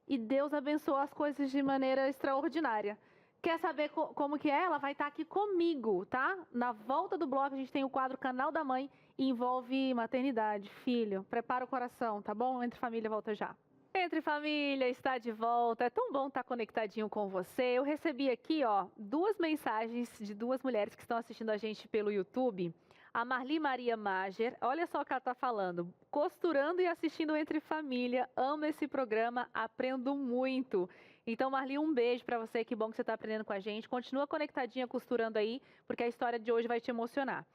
e Deus abençoou as coisas de maneira extraordinária. Quer saber como que é? Ela vai estar aqui comigo, tá? Na volta do bloco a gente tem o quadro Canal da Mãe, e envolve maternidade, filho. Prepara o coração, tá bom? Entre Família volta já. Entre Família está de volta. É tão bom estar conectadinho com você. Eu recebi aqui, ó, 2 mensagens de 2 mulheres que estão assistindo a gente pelo YouTube. A Marli Maria Mager, olha só o que ela está falando. Costurando e assistindo Entre Família. Amo esse programa, aprendo muito. Então, Marli, um beijo para você. Que bom que você está aprendendo com a gente. Continua conectadinha, costurando aí, porque a história de hoje vai te emocionar.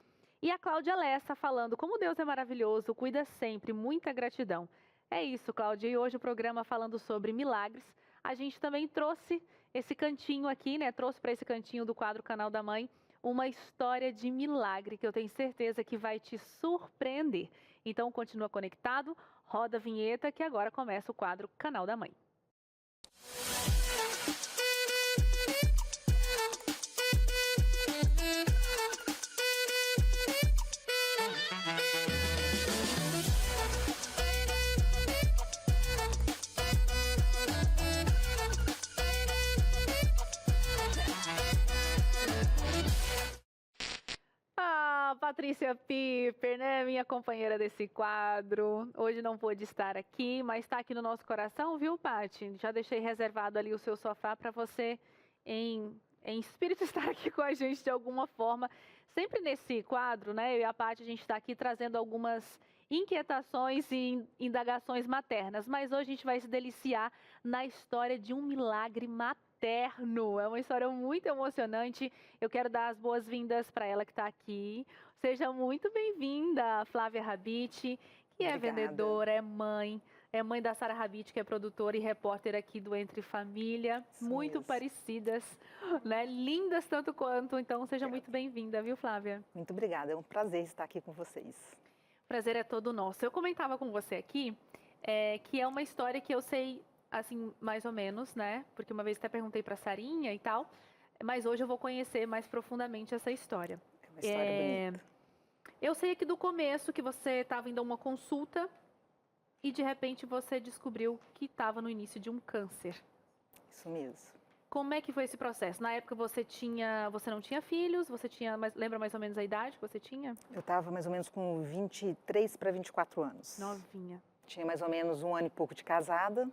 E a Cláudia Lessa falando, como Deus é maravilhoso, cuida sempre, muita gratidão. É isso, Cláudia. E hoje o programa falando sobre milagres. A gente também trouxe esse cantinho aqui, né? Trouxe para esse cantinho do quadro Canal da Mãe uma história de milagre que eu tenho certeza que vai te surpreender. Então, continua conectado, roda a vinheta que agora começa o quadro Canal da Mãe. Patrícia Piper, né, minha companheira desse quadro, hoje não pôde estar aqui, mas está aqui no nosso coração, viu, Paty? Já deixei reservado ali o seu sofá para você, em espírito, estar aqui com a gente de alguma forma. Sempre nesse quadro, né, eu e a Paty, a gente está aqui trazendo algumas inquietações e indagações maternas, mas hoje a gente vai se deliciar na história de um milagre materno. É uma história muito emocionante. Eu quero dar as boas-vindas para ela que está aqui. Seja muito bem-vinda, Flávia Rabit, que é vendedora, é mãe da Sara Rabit, que é produtora e repórter aqui do Entre Família. Isso muito mesmo. Parecidas, né? Lindas tanto quanto. Então, seja muito bem-vinda, viu, Flávia? Muito obrigada. É um prazer estar aqui com vocês. Prazer é todo nosso. Eu comentava com você aqui que é uma história que eu sei, assim, mais ou menos, né? Porque uma vez até perguntei para a Sarinha e tal, mas hoje eu vou conhecer mais profundamente essa história. É uma história bonita. Eu sei aqui do começo que você estava indo a uma consulta e de repente você descobriu que estava no início de um câncer. Isso mesmo. Como é que foi esse processo? Na época você não tinha filhos? Lembra mais ou menos a idade que você tinha? Eu estava mais ou menos com 23 para 24 anos. Novinha. Tinha mais ou menos 1 ano e pouco de casada.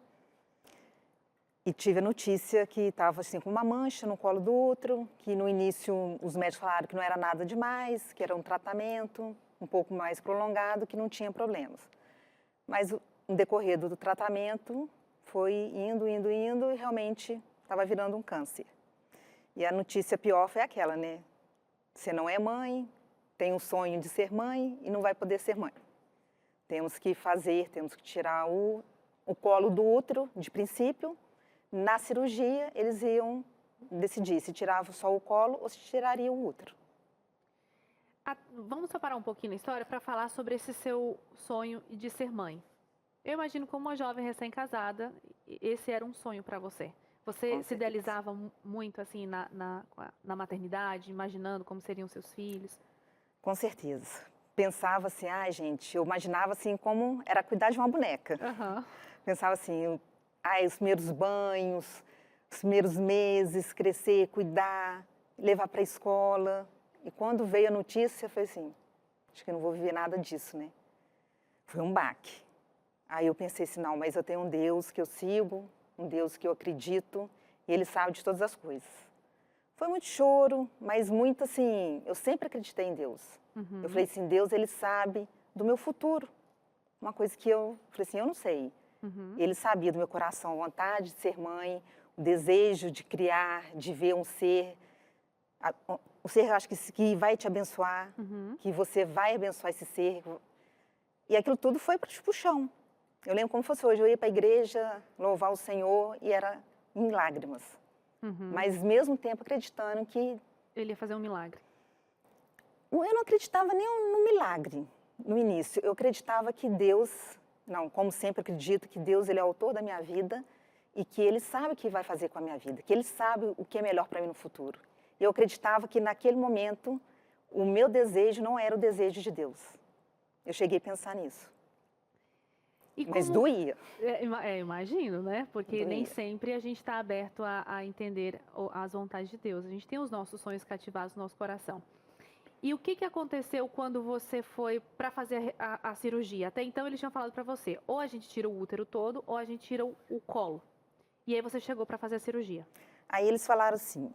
E tive a notícia que estava assim, com uma mancha no colo do útero, que no início os médicos falaram que não era nada demais, que era um tratamento um pouco mais prolongado, que não tinha problemas. Mas no decorrer do tratamento foi indo e realmente estava virando um câncer. E a notícia pior foi aquela, né? Você não é mãe, tem um sonho de ser mãe e não vai poder ser mãe. Temos que tirar o colo do útero, de princípio. Na cirurgia, eles iam decidir se tirava só o colo ou se tiraria o útero. Vamos só parar um pouquinho na história para falar sobre esse seu sonho de ser mãe. Eu imagino como uma jovem recém-casada, esse era um sonho para você. Você se idealizava muito assim na maternidade, imaginando como seriam seus filhos? Com certeza. Pensava assim, gente, eu imaginava assim como era cuidar de uma boneca. Uhum. Pensava assim, os primeiros banhos, os primeiros meses, crescer, cuidar, levar para a escola. E quando veio a notícia, eu falei assim, acho que eu não vou viver nada disso, né? Foi um baque. Aí eu pensei assim, não, mas eu tenho um Deus que eu sigo, um Deus que eu acredito, e Ele sabe de todas as coisas. Foi muito choro, mas muito assim, eu sempre acreditei em Deus. Uhum. Eu falei assim, Deus, Ele sabe do meu futuro. Uma coisa que eu falei assim, eu não sei. Uhum. Ele sabia do meu coração, a vontade de ser mãe, o desejo de criar, de ver um ser, um ser eu acho que vai te abençoar, que você vai abençoar esse ser. E aquilo tudo foi para o chão. Eu lembro como fosse hoje, eu ia para a igreja louvar o Senhor e era em lágrimas. Mas mesmo tempo acreditando que... Ele ia fazer um milagre. Eu não acreditava nem no milagre no início. Eu acreditava que Deus... Não, como sempre acredito que Deus ele é o autor da minha vida e que Ele sabe o que vai fazer com a minha vida, que Ele sabe o que é melhor para mim no futuro. E eu acreditava que naquele momento o meu desejo não era o desejo de Deus. Eu cheguei a pensar nisso. Mas doía. Imagino, né? Porque doía. Nem sempre a gente está aberto a entender as vontades de Deus. A gente tem os nossos sonhos cativados no nosso coração. E o que aconteceu quando você foi para fazer a cirurgia? Até então eles tinham falado para você, ou a gente tira o útero todo, ou a gente tira o colo. E aí você chegou para fazer a cirurgia. Aí eles falaram assim,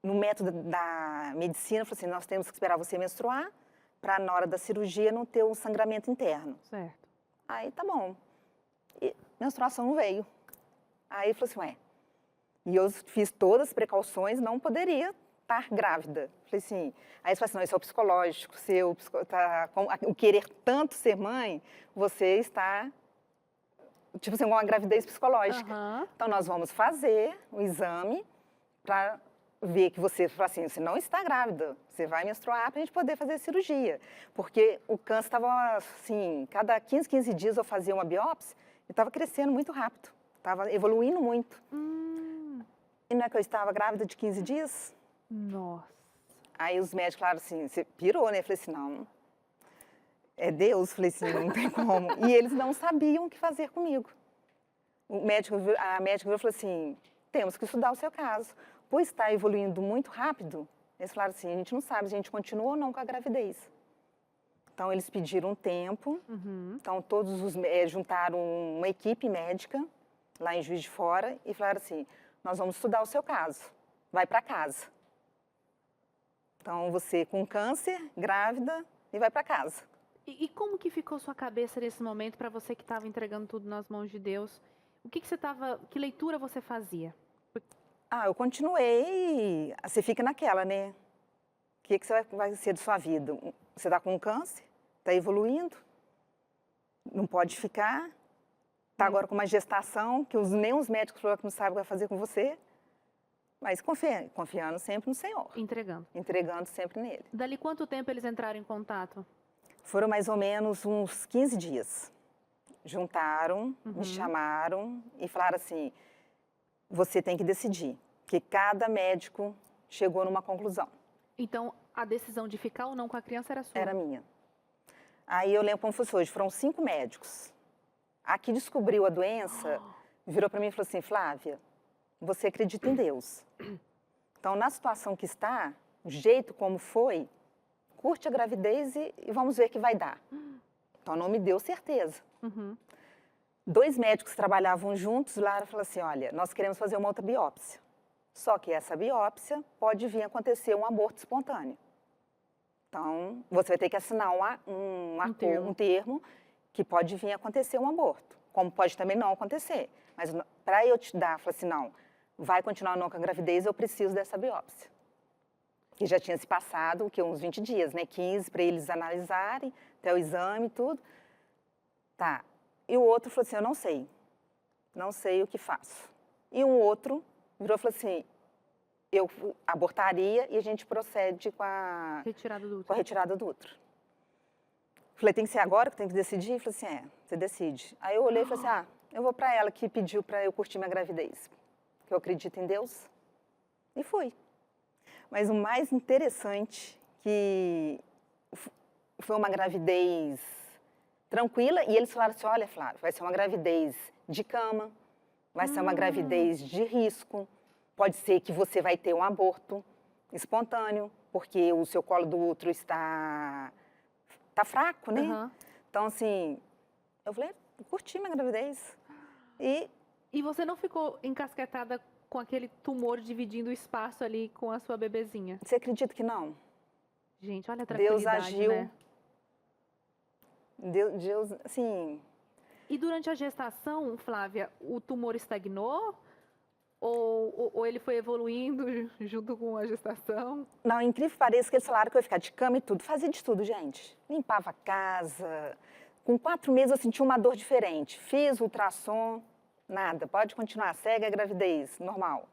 no método da medicina, falou assim, nós temos que esperar você menstruar para na hora da cirurgia não ter um sangramento interno. Certo. Aí tá bom. E menstruação não veio. Aí falou assim, ué. E eu fiz todas as precauções, não poderia estar grávida. Falei assim, aí você fala assim, não, isso é o psicológico, o querer tanto ser mãe, você está, tipo assim, com uma gravidez psicológica. Então nós vamos fazer o exame para ver que você, fala assim, você não está grávida, você vai menstruar para a gente poder fazer a cirurgia. Porque o câncer estava assim, cada 15 dias eu fazia uma biópsia e estava crescendo muito rápido, estava evoluindo muito. E não é que eu estava grávida de 15 dias? Nossa. Aí os médicos falaram assim, você pirou, né? Eu falei assim, não, é Deus. Eu falei assim, não tem como. E eles não sabiam o que fazer comigo. A médica virou e falou assim, temos que estudar o seu caso. Pois está evoluindo muito rápido, eles falaram assim, a gente não sabe se a gente continua ou não com a gravidez. Então, eles pediram um tempo, então todos os juntaram uma equipe médica lá em Juiz de Fora e falaram assim, nós vamos estudar o seu caso, vai para casa. Então, você com câncer, grávida, e vai para casa. E como que ficou sua cabeça nesse momento para você que estava entregando tudo nas mãos de Deus? Que leitura você fazia? Eu continuei, você fica naquela, né? O que você vai ser de sua vida? Você está com câncer, está evoluindo, não pode ficar, está agora com uma gestação, que nem os médicos falaram que não sabem o que vai fazer com você, mas confiando sempre no Senhor. Entregando. Entregando sempre nele. Dali quanto tempo eles entraram em contato? Foram mais ou menos uns 15 dias. Juntaram, me chamaram e falaram assim, você tem que decidir, porque cada médico chegou numa conclusão. Então, a decisão de ficar ou não com a criança era sua? Era minha. Aí eu lembro como fosse hoje, foram 5 médicos. A que descobriu a doença, virou para mim e falou assim, Flávia, você acredita em Deus. Então, na situação que está, o jeito como foi, curte a gravidez e vamos ver o que vai dar. Então, não me deu certeza. 2 médicos trabalhavam juntos lá e falaram assim, olha, nós queremos fazer uma outra biópsia. Só que essa biópsia pode vir a acontecer um aborto espontâneo. Então, você vai ter que assinar um termo que pode vir a acontecer um aborto. Como pode também não acontecer. Mas para eu te dar, falar assim, não, vai continuar não com a gravidez, eu preciso dessa biópsia. Que já tinha se passado, uns 20 dias, né? 15 para eles analisarem, até o exame e tudo. Tá. E o outro falou assim, eu não sei o que faço. E um outro virou e falou assim, eu abortaria e a gente procede com a retirada do útero. Falei, tem que ser agora que tem que decidir? Falei assim, você decide. Aí eu olhei e falei assim, eu vou para ela que pediu para eu curtir minha gravidez, que eu acredito em Deus. E fui. Mas o mais interessante que foi uma gravidez tranquila, e eles falaram assim, olha, Flávia, vai ser uma gravidez de cama, vai ser uma gravidez de risco, pode ser que você vai ter um aborto espontâneo, porque o seu colo do útero está fraco, né? Então, assim, eu falei, curti minha gravidez. E você não ficou encasquetada com aquele tumor dividindo o espaço ali com a sua bebezinha? Você acredita que não? Gente, olha a tranquilidade, Deus agiu, né? Deus, assim... E durante a gestação, Flávia, o tumor estagnou? Ou ele foi evoluindo junto com a gestação? Não, incrível que pareça que eles falaram que eu ia ficar de cama e tudo. Fazia de tudo, gente. Limpava a casa. Com 4 meses eu senti uma dor diferente. Fiz ultrassom, nada. Pode continuar, segue a gravidez, normal.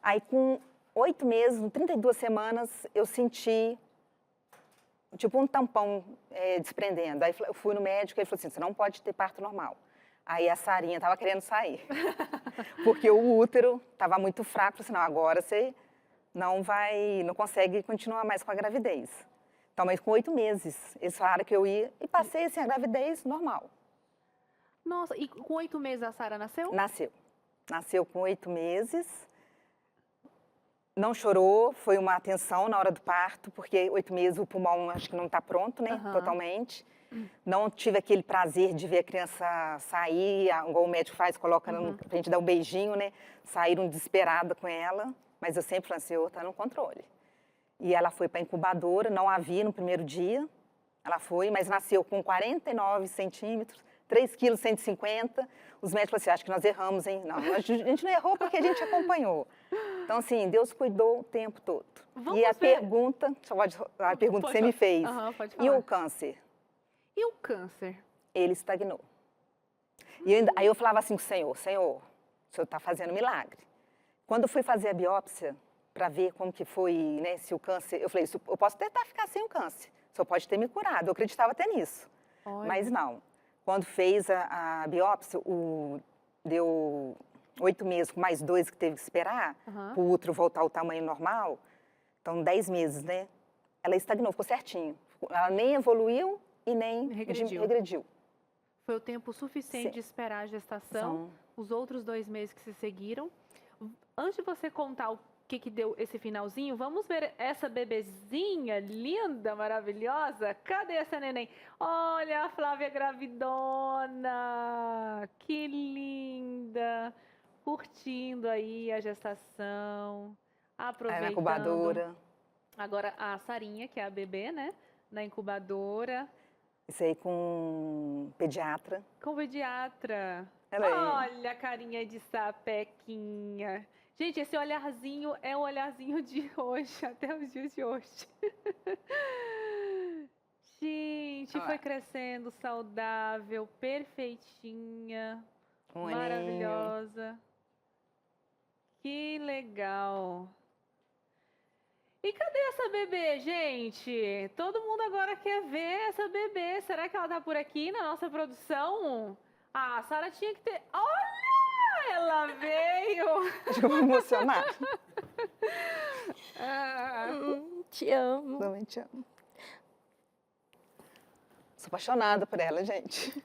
Aí com 8 meses, 32 semanas, eu senti... tipo um tampão desprendendo. Aí eu fui no médico e ele falou assim, você não pode ter parto normal. Aí a Sarinha estava querendo sair. Porque o útero estava muito fraco. Eu falei assim, não, agora você não consegue continuar mais com a gravidez. Então, mas com 8 meses, eles falaram que eu ia e passei assim, a gravidez normal. Nossa, e com 8 meses a Sara nasceu? Nasceu. Nasceu com 8 meses. Não chorou, foi uma atenção na hora do parto, porque 8 meses o pulmão acho que não está pronto, né, totalmente. Não tive aquele prazer de ver a criança sair, igual o médico faz, coloca pra gente dar um beijinho, né, saíram desesperada com ela. Mas eu sempre falei, Senhor, está no controle. E ela foi para a incubadora, não havia no primeiro dia. Ela foi, mas nasceu com 49 centímetros, 3 quilos 150. Os médicos falaram assim, acho que nós erramos, hein? Não, a gente não errou porque a gente acompanhou. Então, assim, Deus cuidou o tempo todo. E a pergunta que você me fez, pode falar. E o câncer? E o câncer? Ele estagnou. E aí eu falava assim com o Senhor, o Senhor está fazendo milagre. Quando eu fui fazer a biópsia, para ver como que foi, né, se o câncer... Eu falei, eu posso tentar ficar sem o câncer, o senhor pode ter me curado. Eu acreditava até nisso. Olha. Mas não. Quando fez a biópsia, deu 8 meses, com mais 2 que teve que esperar, para o útero voltar ao tamanho normal. Então, 10 meses, né? Ela estagnou, ficou certinho. Ela nem evoluiu e nem regrediu. Foi o tempo suficiente de esperar a gestação, os outros 2 meses que se seguiram. Antes de você contar o que deu esse finalzinho, vamos ver essa bebezinha linda, maravilhosa. Cadê essa neném? Olha a Flávia gravidona, que linda, curtindo aí a gestação, aproveitando. Na incubadora. Agora a Sarinha, que é a bebê, né, na incubadora. Isso aí com pediatra. Com pediatra. Olha a carinha de sapequinha. Gente, esse olharzinho é o olharzinho de hoje, até os dias de hoje. Gente, foi crescendo saudável, perfeitinha, maravilhosa. Que legal. E cadê essa bebê, gente? Todo mundo agora quer ver essa bebê. Será que ela tá por aqui na nossa produção? Ah, a Sara tinha que ter... Olha! Ela veio! Acho que eu vou emocionar. Te amo. Também te amo. Sou apaixonada por ela, gente.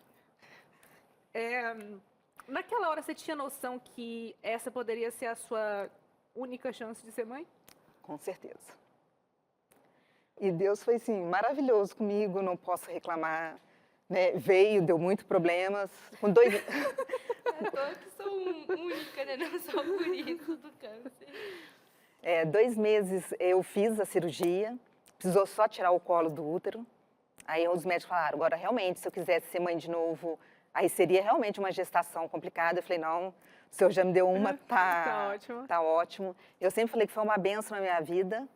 Naquela hora, você tinha noção que essa poderia ser a sua única chance de ser mãe? Com certeza. E Deus foi, assim, maravilhoso comigo, não posso reclamar. Né? Veio, deu muitos problemas. Com 2... Eu que sou única, né? Não sou por isso do câncer. 2 meses eu fiz a cirurgia, precisou só tirar o colo do útero. Aí os médicos falaram, agora realmente, se eu quisesse ser mãe de novo, aí seria realmente uma gestação complicada. Eu falei, não, o senhor já me deu uma, tá ótimo. Eu sempre falei que foi uma bênção na minha vida.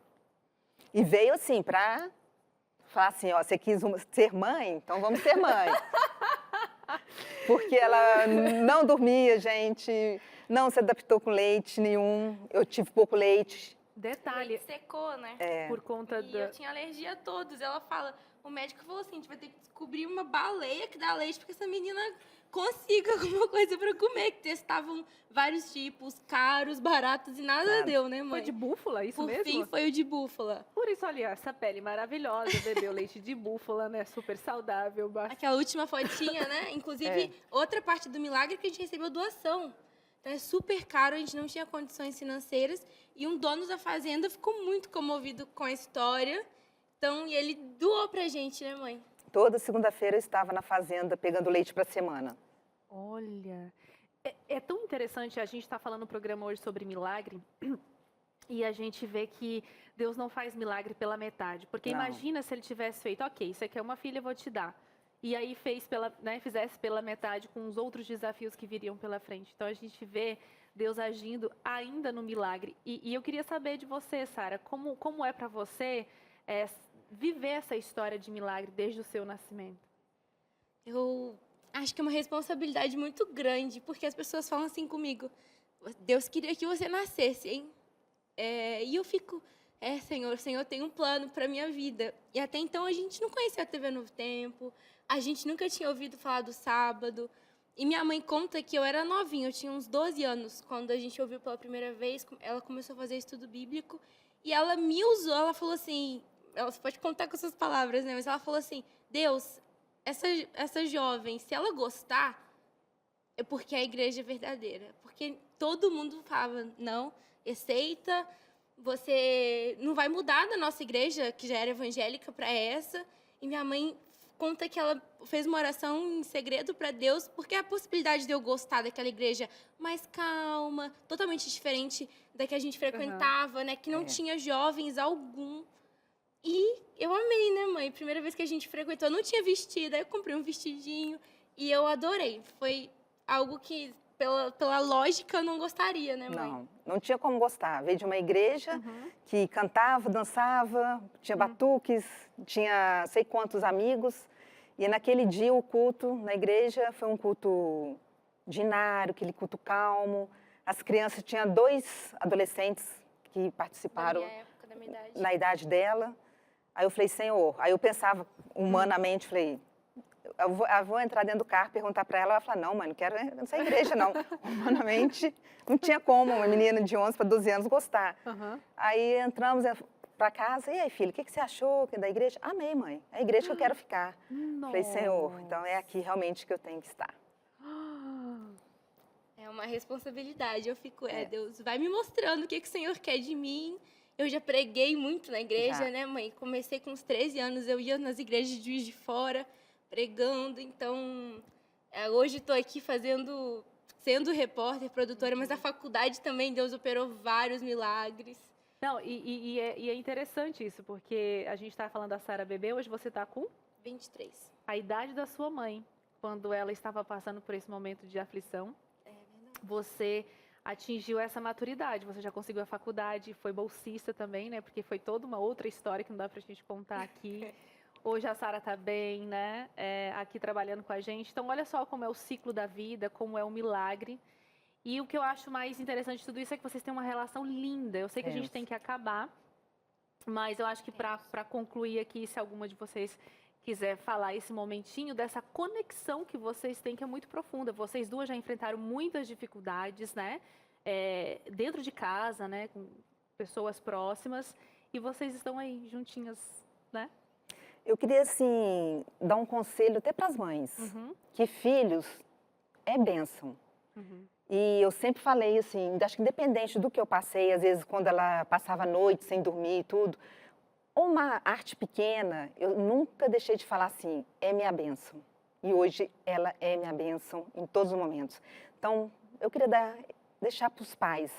E veio assim, para falar assim, ó, você quis ser mãe? Então vamos ser mãe. Porque ela não dormia, gente, não se adaptou com leite nenhum, eu tive pouco leite. Detalhe. Secou, né? Por conta eu tinha alergia a todos. Ela fala, o médico falou assim, a gente vai ter que descobrir uma baleia que dá leite porque essa menina consiga alguma coisa para comer. Que testavam vários tipos, caros, baratos e nada deu, né, mãe? Foi de búfala, isso mesmo? Por fim, foi o de búfala. Por isso, olha, essa pele maravilhosa, bebeu leite de búfala, né? Super saudável. Aquela última fotinha, né? Inclusive, outra parte do milagre que a gente recebeu doação. Então, é super caro, a gente não tinha condições financeiras. E um dono da fazenda ficou muito comovido com a história. Então, e ele doou pra gente, né, mãe? Toda segunda-feira eu estava na fazenda pegando leite para a semana. Olha, é tão interessante, a gente está falando no programa hoje sobre milagre e a gente vê que Deus não faz milagre pela metade. Porque imagina se ele tivesse feito, ok, isso aqui é uma filha, eu vou te dar. E aí fizesse pela metade com os outros desafios que viriam pela frente. Então a gente vê Deus agindo ainda no milagre. E eu queria saber de você, Sara, como é para você viver essa história de milagre desde o seu nascimento? Eu acho que é uma responsabilidade muito grande, porque as pessoas falam assim comigo, Deus queria que você nascesse, hein? E eu fico, Senhor, o Senhor tem um plano para minha vida. E até então a gente não conhecia a TV Novo Tempo, a gente nunca tinha ouvido falar do sábado. E minha mãe conta que eu era novinha, eu tinha uns 12 anos, quando a gente ouviu pela primeira vez, ela começou a fazer estudo bíblico, e ela me usou, ela falou assim, ela pode contar com suas palavras, né? Mas ela falou assim, Deus, essa jovem, se ela gostar, é porque a igreja é verdadeira. Porque todo mundo falava, não, aceita, você não vai mudar da nossa igreja, que já era evangélica, para essa. E minha mãe conta que ela fez uma oração em segredo para Deus, porque a possibilidade de eu gostar daquela igreja mais calma, totalmente diferente da que a gente frequentava, né? Que não tinha jovens algum. E eu amei, né, mãe? Primeira vez que a gente frequentou, eu não tinha vestido, aí eu comprei um vestidinho e eu adorei. Foi algo que, pela lógica, eu não gostaria, né, mãe? Não tinha como gostar. Veio de uma igreja que cantava, dançava, tinha batuques, tinha sei quantos amigos. E naquele dia o culto na igreja foi um culto dinário, aquele culto calmo. As crianças, tinha 2 adolescentes que participaram Da minha época, da minha idade. na idade dela. Aí eu falei, Senhor, aí eu pensava humanamente, falei, eu vou entrar dentro do carro, perguntar para ela falar, não, mãe, não quero nessa igreja, não. Humanamente, não tinha como uma menina de 11 para 12 anos gostar. Aí entramos para casa, e aí, filha, o que você achou da igreja? Amei, mãe, é a igreja que eu quero ficar. Falei, Senhor, então é aqui realmente que eu tenho que estar. É uma responsabilidade. Eu fico, Deus, vai me mostrando o que o Senhor quer de mim. Eu já preguei muito na igreja, né, mãe? Comecei com uns 13 anos, eu ia nas igrejas de Juiz de Fora, pregando. Então, hoje estou aqui sendo repórter, produtora, mas na faculdade também Deus operou vários milagres. Não, e é interessante isso, porque a gente está falando da Sara bebê, hoje você está com? 23. A idade da sua mãe, quando ela estava passando por esse momento de aflição. Você atingiu essa maturidade, você já conseguiu a faculdade, foi bolsista também, né? Porque foi toda uma outra história que não dá pra gente contar aqui. Hoje a Sara tá bem, né? Aqui trabalhando com a gente. Então, olha só como é o ciclo da vida, como é um milagre. E o que eu acho mais interessante de tudo isso é que vocês têm uma relação linda. Eu sei que a gente tem que acabar, mas eu acho que para concluir aqui, se alguma de vocês quiser falar esse momentinho dessa conexão que vocês têm, que é muito profunda. Vocês duas já enfrentaram muitas dificuldades, né? Dentro de casa, né? Com pessoas próximas. E vocês estão aí, juntinhas, né? Eu queria, assim, dar um conselho até para as mães. Que filhos é bênção. E eu sempre falei, assim, acho que independente do que eu passei, às vezes quando ela passava a noite sem dormir e tudo, uma arte pequena, eu nunca deixei de falar assim, é minha bênção. E hoje ela é minha bênção em todos os momentos. Então, eu queria deixar para os pais,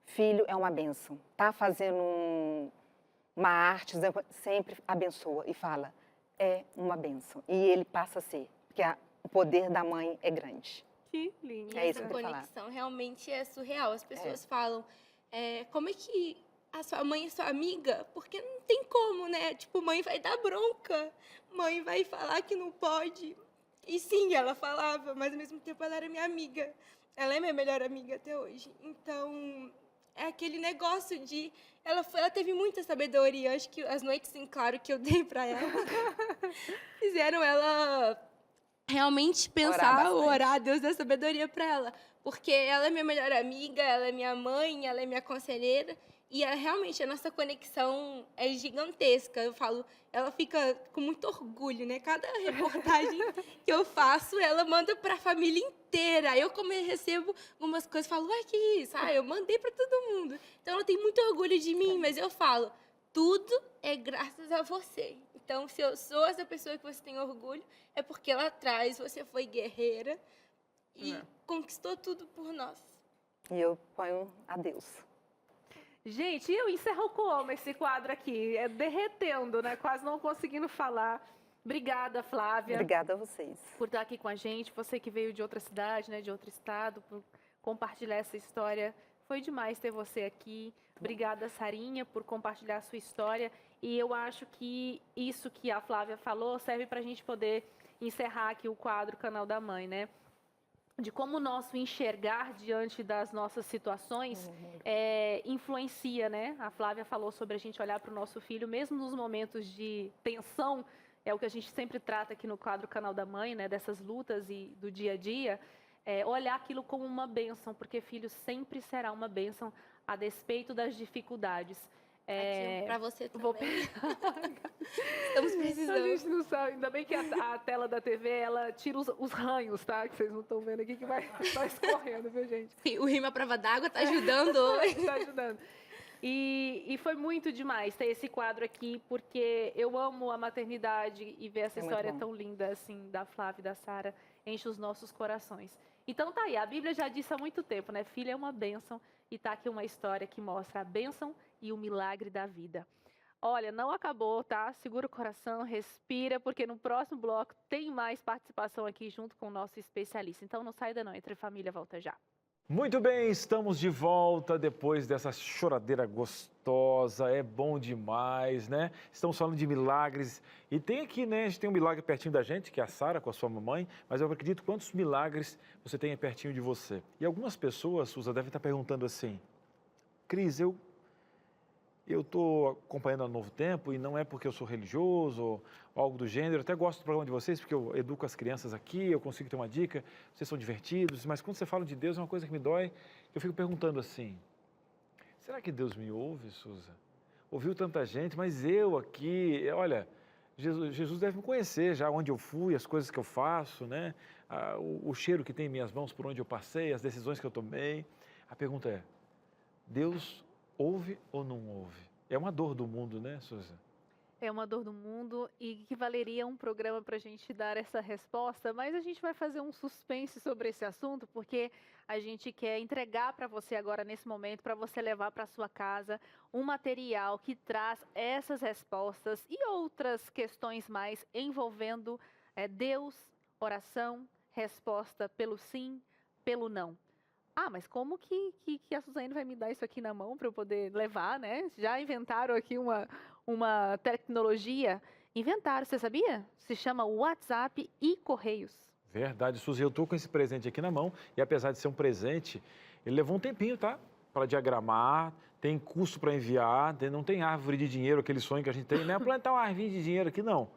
filho é uma bênção. Tá fazendo uma arte, sempre abençoa e fala, é uma bênção. E ele passa a ser, porque o poder da mãe é grande. Que lindo. É isso que eu A vou falar. conexão realmente é surreal. As pessoas falam, como é que a sua mãe é sua amiga? Porque não tem como, né? Tipo, mãe vai dar bronca, mãe vai falar que não pode. E sim, ela falava, mas ao mesmo tempo ela era minha amiga. Ela é minha melhor amiga até hoje. Então, é aquele negócio de... Ela teve muita sabedoria. Acho que as noites em claro que eu dei pra ela fizeram ela realmente pensar, orar a Deus da sabedoria pra ela. Porque ela é minha melhor amiga, ela é minha mãe, ela é minha conselheira. E realmente a nossa conexão é gigantesca. Eu falo, ela fica com muito orgulho, né? Cada reportagem que eu faço, ela manda para a família inteira. Eu, como eu recebo algumas coisas, falo, uai, que isso? Eu mandei para todo mundo. Então, ela tem muito orgulho de mim, mas eu falo, tudo é graças a você. Então, se eu sou essa pessoa que você tem orgulho, é porque lá atrás você foi guerreira e conquistou tudo por nós. E eu ponho a Deus. Gente, eu encerro como esse quadro aqui? Derretendo, né? Quase não conseguindo falar. Obrigada, Flávia. Obrigada a vocês. Por estar aqui com a gente. Você que veio de outra cidade, né? De outro estado, por compartilhar essa história. Foi demais ter você aqui. Obrigada, Sarinha, por compartilhar a sua história. E eu acho que isso que a Flávia falou serve para a gente poder encerrar aqui o quadro Canal da Mãe, né? De como o nosso enxergar diante das nossas situações influencia, né? A Flávia falou sobre a gente olhar para o nosso filho, mesmo nos momentos de tensão, é o que a gente sempre trata aqui no quadro Canal da Mãe, né? Dessas lutas e do dia a dia, olhar aquilo como uma bênção, porque filho sempre será uma bênção a despeito das dificuldades. Para você também. Estamos precisando. A gente não sabe. Ainda bem que a tela da TV, ela tira os ranhos, tá? Que vocês não estão vendo aqui, que vai escorrendo, viu, gente? O rima à prova d'água tá ajudando hoje. Tá ajudando. E foi muito demais ter esse quadro aqui, porque eu amo a maternidade e ver essa história tão linda, assim, da Flávia e da Sara, enche os nossos corações. Então tá aí, a Bíblia já disse há muito tempo, né? Filho é uma bênção, e tá aqui uma história que mostra a bênção e o milagre da vida. Olha, não acabou, tá? Segura o coração, respira, porque no próximo bloco tem mais participação aqui junto com o nosso especialista. Então não saia não, Entre Família volta já. Muito bem, estamos de volta depois dessa choradeira gostosa, é bom demais, né? Estamos falando de milagres e tem aqui, né, a gente tem um milagre pertinho da gente, que é a Sara com a sua mamãe, mas eu acredito quantos milagres você tem pertinho de você. E algumas pessoas, Suza, devem estar perguntando assim, Cris, eu estou acompanhando a Novo Tempo e não é porque eu sou religioso ou algo do gênero. Eu até gosto do programa de vocês porque eu educo as crianças aqui, eu consigo ter uma dica, vocês são divertidos, mas quando você fala de Deus é uma coisa que me dói. Eu fico perguntando assim, será que Deus me ouve, Suza? Ouviu tanta gente, mas eu aqui, olha, Jesus deve me conhecer já onde eu fui, as coisas que eu faço, né? O cheiro que tem em minhas mãos por onde eu passei, as decisões que eu tomei. A pergunta é, Deus ouve ou não ouve? É uma dor do mundo, né, Suza? É uma dor do mundo e que valeria um programa para a gente dar essa resposta, mas a gente vai fazer um suspense sobre esse assunto, porque a gente quer entregar para você agora, nesse momento, para você levar para sua casa um material que traz essas respostas e outras questões mais envolvendo Deus, oração, resposta pelo sim, pelo não. Ah, mas como que a Suzane vai me dar isso aqui na mão para eu poder levar, né? Já inventaram aqui uma tecnologia. Inventaram, você sabia? Se chama WhatsApp e Correios. Verdade, Suzy, eu estou com esse presente aqui na mão e apesar de ser um presente, ele levou um tempinho, tá? Para diagramar, tem custo para enviar, não tem árvore de dinheiro, aquele sonho que a gente tem, não é plantar uma árvore de dinheiro aqui, não.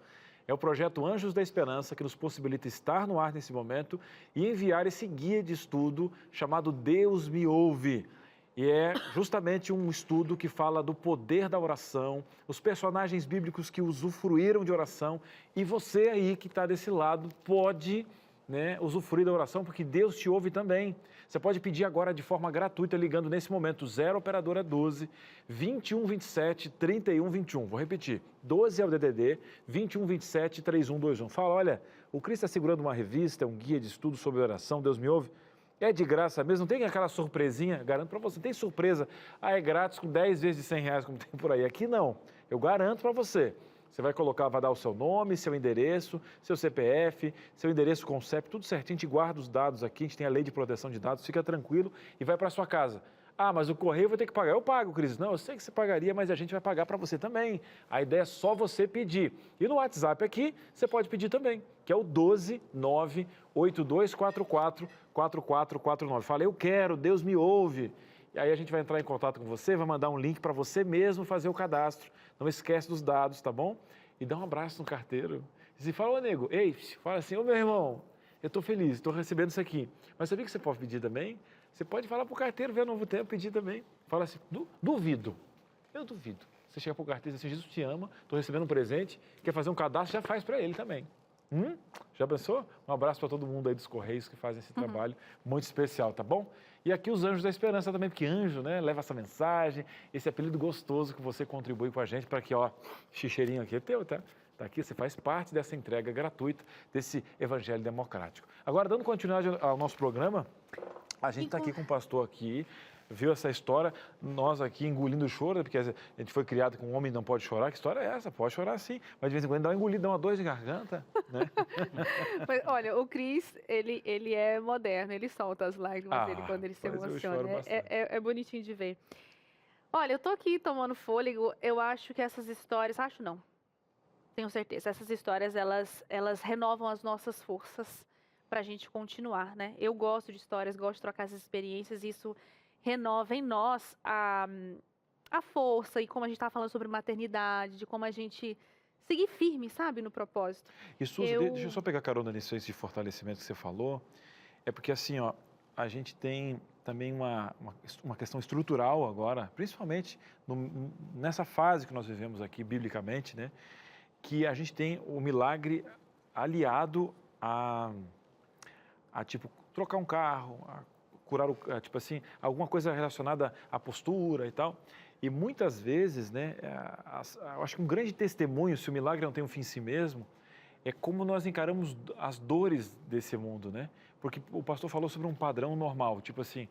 É o projeto Anjos da Esperança que nos possibilita estar no ar nesse momento e enviar esse guia de estudo chamado Deus Me Ouve. E é justamente um estudo que fala do poder da oração, os personagens bíblicos que usufruíram de oração e você aí que está desse lado pode, né, usufruir da oração porque Deus te ouve também. Você pode pedir agora de forma gratuita ligando nesse momento 0 operadora 12 21 27 31 21. Vou repetir, 12 é o DDD 21 27 31 21. Fala, olha, o Cris está segurando uma revista, um guia de estudo sobre oração, Deus me ouve. É de graça mesmo, não tem aquela surpresinha, garanto para você, tem surpresa, é grátis com 10 vezes de R$100 como tem por aí. Aqui não, eu garanto para você. Você vai colocar, vai dar o seu nome, seu endereço, seu CPF, seu endereço com CEP, tudo certinho, a gente guarda os dados aqui, a gente tem a lei de proteção de dados, fica tranquilo e vai para sua casa. Ah, mas o correio vai ter que pagar. Eu pago, Cris. Não, eu sei que você pagaria, mas a gente vai pagar para você também. A ideia é só você pedir. E no WhatsApp aqui, você pode pedir também, que é o 12982444449. Fala, eu quero, Deus me ouve. E aí a gente vai entrar em contato com você, vai mandar um link para você mesmo fazer o cadastro. Não esquece dos dados, tá bom? E dá um abraço no carteiro. E se fala, ô nego, ei, fala assim, ô meu irmão, eu estou feliz, estou recebendo isso aqui. Mas sabia que você pode pedir também? Você pode falar para o carteiro, ver o Novo Tempo, pedir também. Fala assim, duvido, eu duvido. Você chega para o carteiro e diz assim, Jesus te ama, estou recebendo um presente, quer fazer um cadastro, já faz para ele também. Já pensou? Um abraço para todo mundo aí dos Correios que fazem esse trabalho muito especial, tá bom? E aqui os Anjos da Esperança também, porque anjo, né, leva essa mensagem, esse apelido gostoso que você contribui com a gente para que, ó, xixeirinho aqui é teu, tá? Tá aqui, você faz parte dessa entrega gratuita desse evangelho democrático. Agora, dando continuidade ao nosso programa, a gente está aqui com o pastor aqui, viu essa história, nós aqui engolindo o choro, porque a gente foi criado com um homem não pode chorar, que história é essa? Pode chorar sim, mas de vez em quando dá uma engolida, dá uma dor de garganta, né? Mas, olha, o Cris, ele é moderno, ele solta as lágrimas dele quando ele se emociona, é bonitinho de ver. Olha, eu tô aqui tomando fôlego, eu acho que essas histórias, acho não, tenho certeza, essas histórias, elas renovam as nossas forças para a gente continuar, né? Eu gosto de histórias, gosto de trocar essas experiências, isso renova em nós a força e como a gente estava falando sobre maternidade, de como a gente seguir firme, sabe, no propósito. E Suzy, deixa eu só pegar carona nisso aí, esse fortalecimento que você falou, é porque assim, ó, a gente tem também uma questão estrutural agora, principalmente nessa fase que nós vivemos aqui, biblicamente, né, que a gente tem o milagre aliado a tipo, trocar um carro, a curar, tipo assim, alguma coisa relacionada à postura e tal. E muitas vezes, né, eu acho que um grande testemunho, se o milagre não tem um fim em si mesmo, é como nós encaramos as dores desse mundo, né? Porque o pastor falou sobre um padrão normal, tipo assim,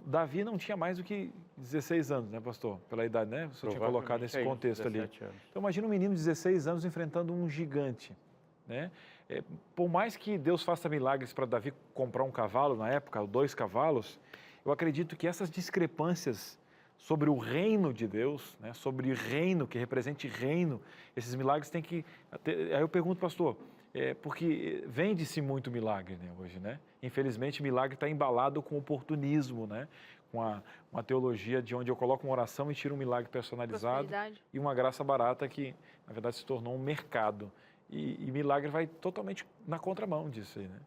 Davi não tinha mais do que 16 anos, né, pastor? Pela idade, né? Você tinha colocado nesse contexto ali. Anos. Então, imagina um menino de 16 anos enfrentando um gigante, né? Por mais que Deus faça milagres para Davi comprar um cavalo na época, 2 cavalos, eu acredito que essas discrepâncias sobre o reino de Deus, né, sobre reino, que represente reino, esses milagres têm que... Aí eu pergunto, pastor, porque vende-se muito milagre, né, hoje, né? Infelizmente, milagre está embalado com oportunismo, né? Com uma teologia de onde eu coloco uma oração e tiro um milagre personalizado e uma graça barata que, na verdade, se tornou um mercado. E milagre vai totalmente na contramão disso aí, né?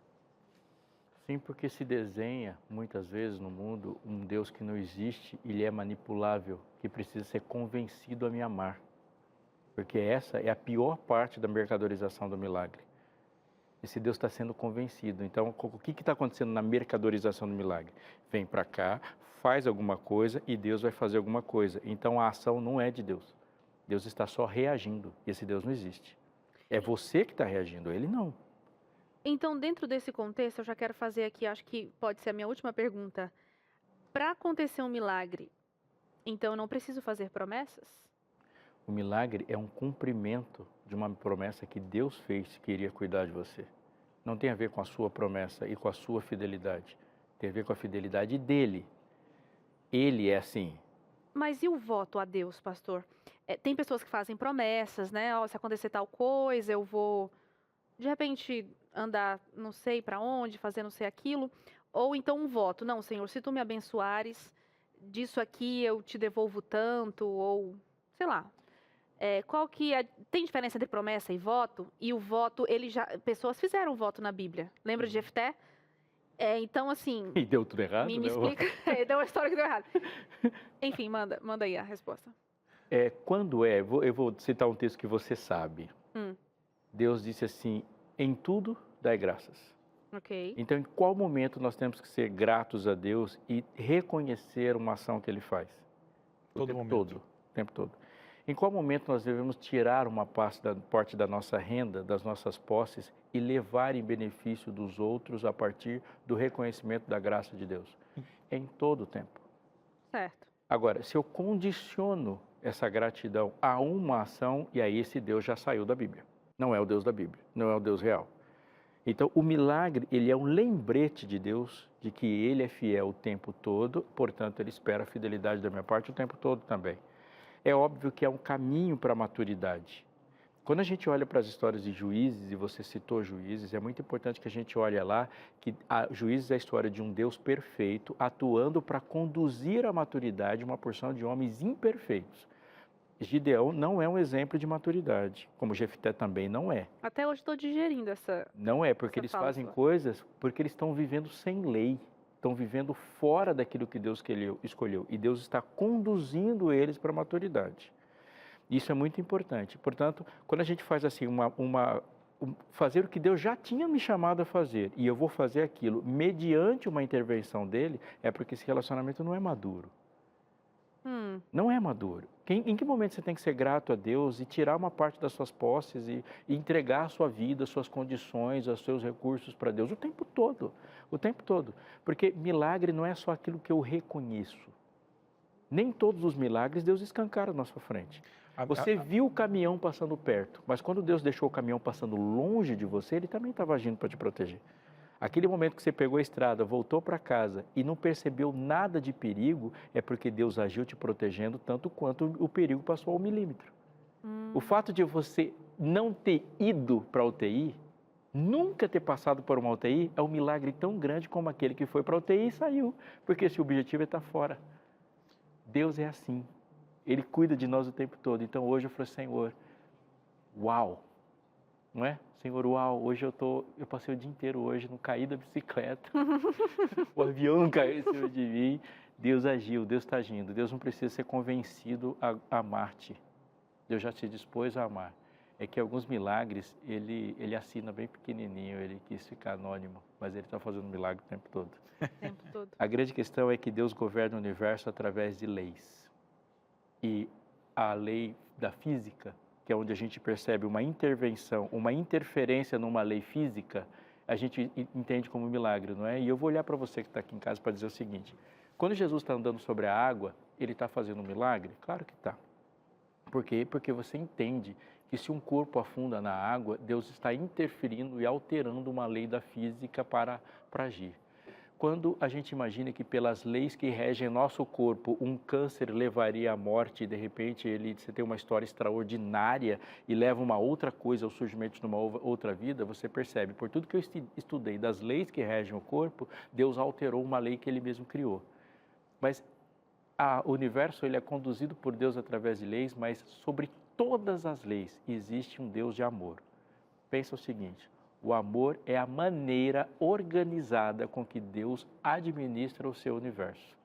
Sim, porque se desenha, muitas vezes, no mundo, um Deus que não existe, ele é manipulável, que precisa ser convencido a me amar. Porque essa é a pior parte da mercadorização do milagre. Esse Deus está sendo convencido. Então, o que está acontecendo na mercadorização do milagre? Vem para cá, faz alguma coisa e Deus vai fazer alguma coisa. Então, a ação não é de Deus. Deus está só reagindo. Esse Deus não existe. É você que está reagindo, ele não. Então, dentro desse contexto, eu já quero fazer aqui, acho que pode ser a minha última pergunta. Para acontecer um milagre, então eu não preciso fazer promessas? O milagre é um cumprimento de uma promessa que Deus fez que iria cuidar de você. Não tem a ver com a sua promessa e com a sua fidelidade. Tem a ver com a fidelidade dele. Ele é assim. Mas e o voto a Deus, pastor? Tem pessoas que fazem promessas, né? Se acontecer tal coisa, eu vou, de repente, andar não sei para onde, fazer não sei aquilo. Ou então um voto. Não, Senhor, se tu me abençoares, disso aqui eu te devolvo tanto, ou sei lá. Qual que é? Tem diferença entre promessa e voto? E o voto, pessoas fizeram voto na Bíblia. Lembra de Jefté? Então, assim... E deu tudo errado, me né? explica. Deu uma história que deu errado. Enfim, manda aí a resposta. Eu vou citar um texto que você sabe. Deus disse assim, em tudo dai graças. Ok. Então, em qual momento nós temos que ser gratos a Deus e reconhecer uma ação que Ele faz? O tempo todo. Em qual momento nós devemos tirar uma parte da nossa renda, das nossas posses e levar em benefício dos outros a partir do reconhecimento da graça de Deus? Em todo o tempo. Certo. Agora, se eu condiciono essa gratidão a uma ação, e aí esse Deus já saiu da Bíblia. Não é o Deus da Bíblia, não é o Deus real. Então, o milagre, ele é um lembrete de Deus de que Ele é fiel o tempo todo, portanto, Ele espera a fidelidade da minha parte o tempo todo também. É óbvio que é um caminho para a maturidade. Quando a gente olha para as histórias de Juízes, e você citou Juízes, é muito importante que a gente olhe lá que Juízes é a história de um Deus perfeito atuando para conduzir à maturidade uma porção de homens imperfeitos. Gideão não é um exemplo de maturidade, como Jefté também não é. Até hoje estou digerindo essa... Não é, porque eles fazem coisas porque eles estão vivendo sem lei. Estão vivendo fora daquilo que Deus escolheu. E Deus está conduzindo eles para a maturidade. Isso é muito importante. Portanto, quando a gente faz assim, fazer o que Deus já tinha me chamado a fazer, e eu vou fazer aquilo mediante uma intervenção dele, é porque esse relacionamento não é maduro. Não é maduro. Em que momento você tem que ser grato a Deus e tirar uma parte das suas posses e entregar a sua vida, as suas condições, os seus recursos para Deus? O tempo todo. O tempo todo. Porque milagre não é só aquilo que eu reconheço. Nem todos os milagres Deus escancara na sua frente. Você viu o caminhão passando perto, mas quando Deus deixou o caminhão passando longe de você, Ele também estava agindo para te proteger. Aquele momento que você pegou a estrada, voltou para casa e não percebeu nada de perigo, é porque Deus agiu te protegendo tanto quanto o perigo passou ao milímetro. O fato de você não ter ido para a UTI, nunca ter passado por uma UTI, é um milagre tão grande como aquele que foi para a UTI e saiu, porque esse objetivo é estar fora. Deus é assim, Ele cuida de nós o tempo todo. Então hoje eu falei, Senhor, uau, não é? Senhor, uau, hoje eu passei o dia inteiro hoje, não caí da bicicleta, o avião não caiu em cima de mim. Deus agiu, Deus está agindo. Deus não precisa ser convencido a amar-te. Deus já te dispôs a amar. É que alguns milagres, ele assina bem pequenininho, ele quis ficar anônimo, mas ele está fazendo milagre o tempo todo. O tempo todo. A grande questão é que Deus governa o universo através de leis. e a lei da física, que é onde a gente percebe uma intervenção, uma interferência numa lei física, a gente entende como milagre, não é? E eu vou olhar para você que está aqui em casa para dizer o seguinte: quando Jesus está andando sobre a água, ele está fazendo um milagre? Claro que está. Por quê? Porque você entende que se um corpo afunda na água, Deus está interferindo e alterando uma lei da física para agir. Quando a gente imagina que pelas leis que regem nosso corpo, um câncer levaria à morte e de repente você tem uma história extraordinária e leva uma outra coisa ao surgimento de uma outra vida, você percebe, por tudo que eu estudei das leis que regem o corpo, Deus alterou uma lei que ele mesmo criou. Mas o universo ele é conduzido por Deus através de leis, mas sobre todas as leis existe um Deus de amor. Pensa o seguinte: o amor é a maneira organizada com que Deus administra o seu universo.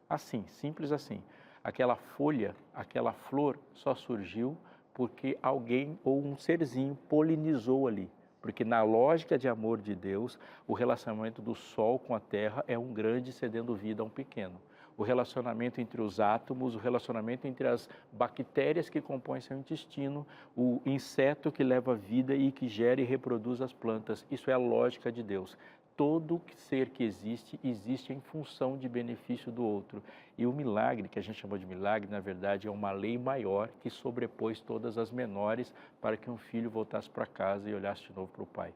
Assim, simples assim. Aquela folha, aquela flor só surgiu porque alguém ou um serzinho polinizou ali. Porque na lógica de amor de Deus, o relacionamento do sol com a terra é um grande cedendo vida a um pequeno. O relacionamento entre os átomos, o relacionamento entre as bactérias que compõem seu intestino, o inseto que leva vida e que gera e reproduz as plantas. Isso é a lógica de Deus. Todo ser que existe, existe em função de benefício do outro. E o milagre, que a gente chamou de milagre, na verdade, é uma lei maior que sobrepôs todas as menores para que um filho voltasse para casa e olhasse de novo para o pai.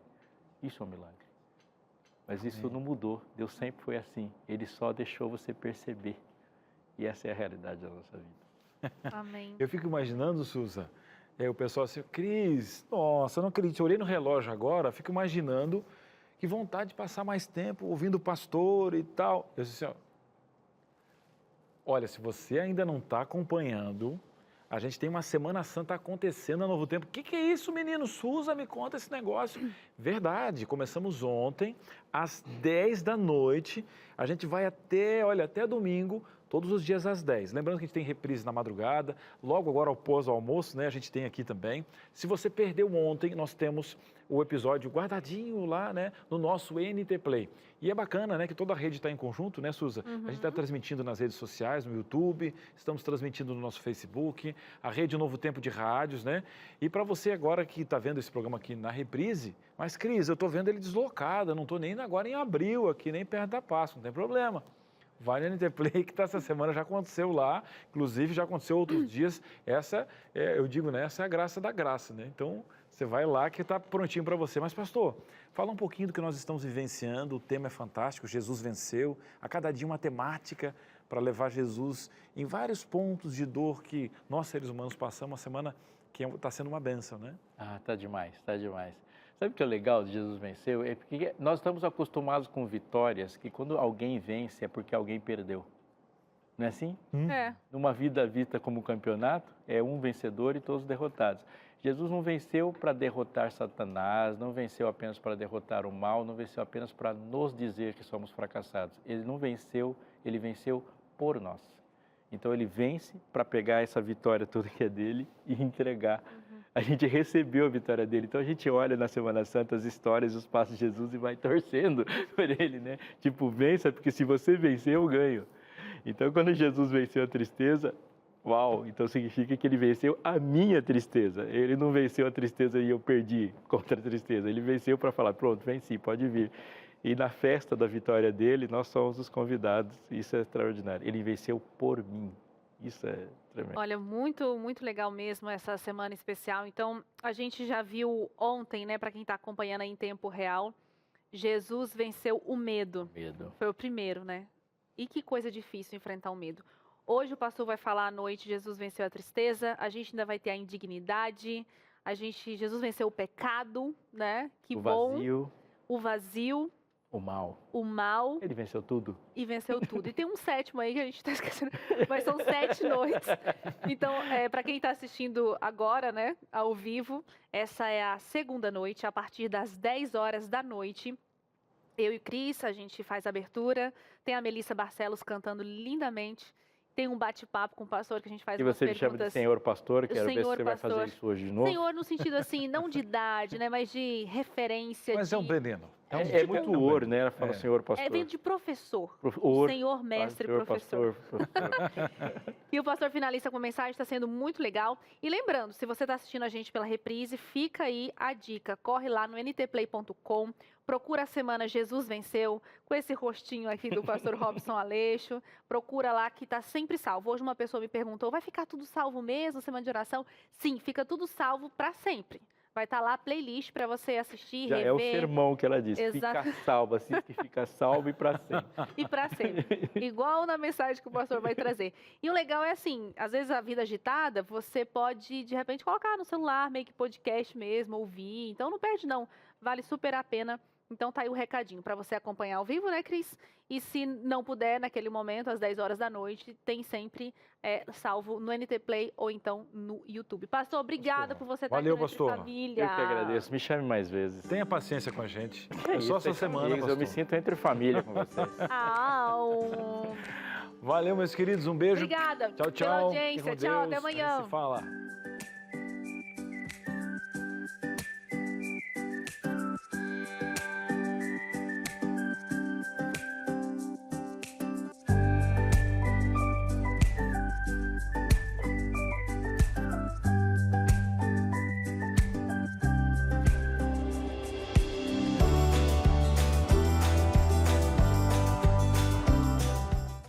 Isso é um milagre. Mas isso não mudou, Deus sempre foi assim, Ele só deixou você perceber. E essa é a realidade da nossa vida. Amém. Eu fico imaginando, Suza, o pessoal assim, Cris, nossa, eu não acredito, eu olhei no relógio agora, fico imaginando que vontade de passar mais tempo ouvindo o pastor e tal. Eu disse assim, olha, se você ainda não está acompanhando, a gente tem uma Semana Santa acontecendo no Novo Tempo. O que é isso, menino? Suza, me conta esse negócio. Verdade, começamos ontem, às 10 da noite. A gente vai até domingo, todos os dias às 10. Lembrando que a gente tem reprise na madrugada, logo agora após o almoço, né? A gente tem aqui também. Se você perdeu ontem, nós temos o episódio guardadinho lá, né? No nosso NT Play. E é bacana, né? Que toda a rede está em conjunto, né, Suza? A gente está transmitindo nas redes sociais, no YouTube, estamos transmitindo no nosso Facebook, a rede Novo Tempo de rádios, né? E para você agora que está vendo esse programa aqui na reprise, mas Cris, eu estou vendo ele deslocado, eu não estou nem agora em abril aqui, nem perto da Páscoa, não tem problema. Vai no NT Play, que essa semana já aconteceu lá, inclusive já aconteceu outros dias. Essa, eu digo, né, essa é a graça da graça, né? Então, você vai lá que está prontinho para você. Mas, pastor, fala um pouquinho do que nós estamos vivenciando, o tema é fantástico, Jesus venceu, a cada dia uma temática para levar Jesus em vários pontos de dor que nós, seres humanos, passamos, uma semana que está sendo uma bênção, né? Ah, tá demais, tá demais. Sabe o que é legal de Jesus venceu? É porque nós estamos acostumados com vitórias que quando alguém vence é porque alguém perdeu. Não é assim? É. Numa vida vista como campeonato, é um vencedor e todos derrotados. Jesus não venceu para derrotar Satanás, não venceu apenas para derrotar o mal, não venceu apenas para nos dizer que somos fracassados. Ele não venceu, ele venceu por nós. Então ele vence para pegar essa vitória toda que é dele e entregar. A gente recebeu a vitória dele. Então a gente olha na Semana Santa as histórias, os passos de Jesus e vai torcendo por ele, né? Tipo, vença, porque se você vencer, eu ganho. Então quando Jesus venceu a tristeza, uau, então significa que ele venceu a minha tristeza. Ele não venceu a tristeza e eu perdi contra a tristeza. Ele venceu para falar, pronto, venci, pode vir. E na festa da vitória dele, nós somos os convidados. Isso é extraordinário. Ele venceu por mim. Isso é tremendo. Olha, muito, muito legal mesmo essa semana especial. Então, a gente já viu ontem, né, para quem está acompanhando aí em tempo real, Jesus venceu o medo. Foi o primeiro, né? E que coisa difícil enfrentar o medo. Hoje o pastor vai falar à noite, Jesus venceu a tristeza, a gente ainda vai ter a indignidade, Jesus venceu o pecado, né? Que bom. O vazio. O mal. O mal. Ele venceu tudo. E venceu tudo. E tem um sétimo aí que a gente está esquecendo, mas são 7 noites. Então, para quem está assistindo agora, né, ao vivo, essa é a segunda noite, a partir das 10 horas da noite. Eu e Cris, a gente faz a abertura, tem a Melissa Barcelos cantando lindamente, tem um bate-papo com o pastor que a gente faz umas perguntas. E você me chama de senhor pastor, quero ver se você vai fazer isso hoje de novo. Senhor no sentido assim, não de idade, né, mas de referência. Mas é um menino. É muito ouro, né? Ela fala senhor pastor. É vem de professor. Senhor, mestre, senhor, professor. pastor. E o pastor finaliza com uma mensagem, está sendo muito legal. E lembrando, se você está assistindo a gente pela reprise, fica aí a dica. Corre lá no ntplay.com, procura a semana Jesus Venceu, com esse rostinho aqui do pastor Robson Aleixo. Procura lá que está sempre salvo. Hoje uma pessoa me perguntou, vai ficar tudo salvo mesmo, semana de oração? Sim, fica tudo salvo para sempre. Vai estar lá a playlist para você assistir, Já rever. é o sermão que ela disse. Exato. Fica salvo, assiste que fica salvo e para sempre. E para sempre. Igual na mensagem que o pastor vai trazer. E o legal é assim, às vezes a vida agitada, você pode, de repente, colocar no celular, meio que podcast mesmo, ouvir. Então não perde não, vale super a pena. Então tá aí o recadinho para você acompanhar ao vivo, né, Cris? E se não puder, naquele momento, às 10 horas da noite, tem sempre salvo no NT Play ou então no YouTube. Pastor, obrigada por você estar aqui nessa família. Eu que agradeço. Me chame mais vezes. Tenha paciência com a gente. É só essa semana, amigos, eu me sinto entre família com vocês. Valeu, meus queridos. Um beijo. Obrigada Tchau, tchau. pela audiência. Tchau, até amanhã. Se fala.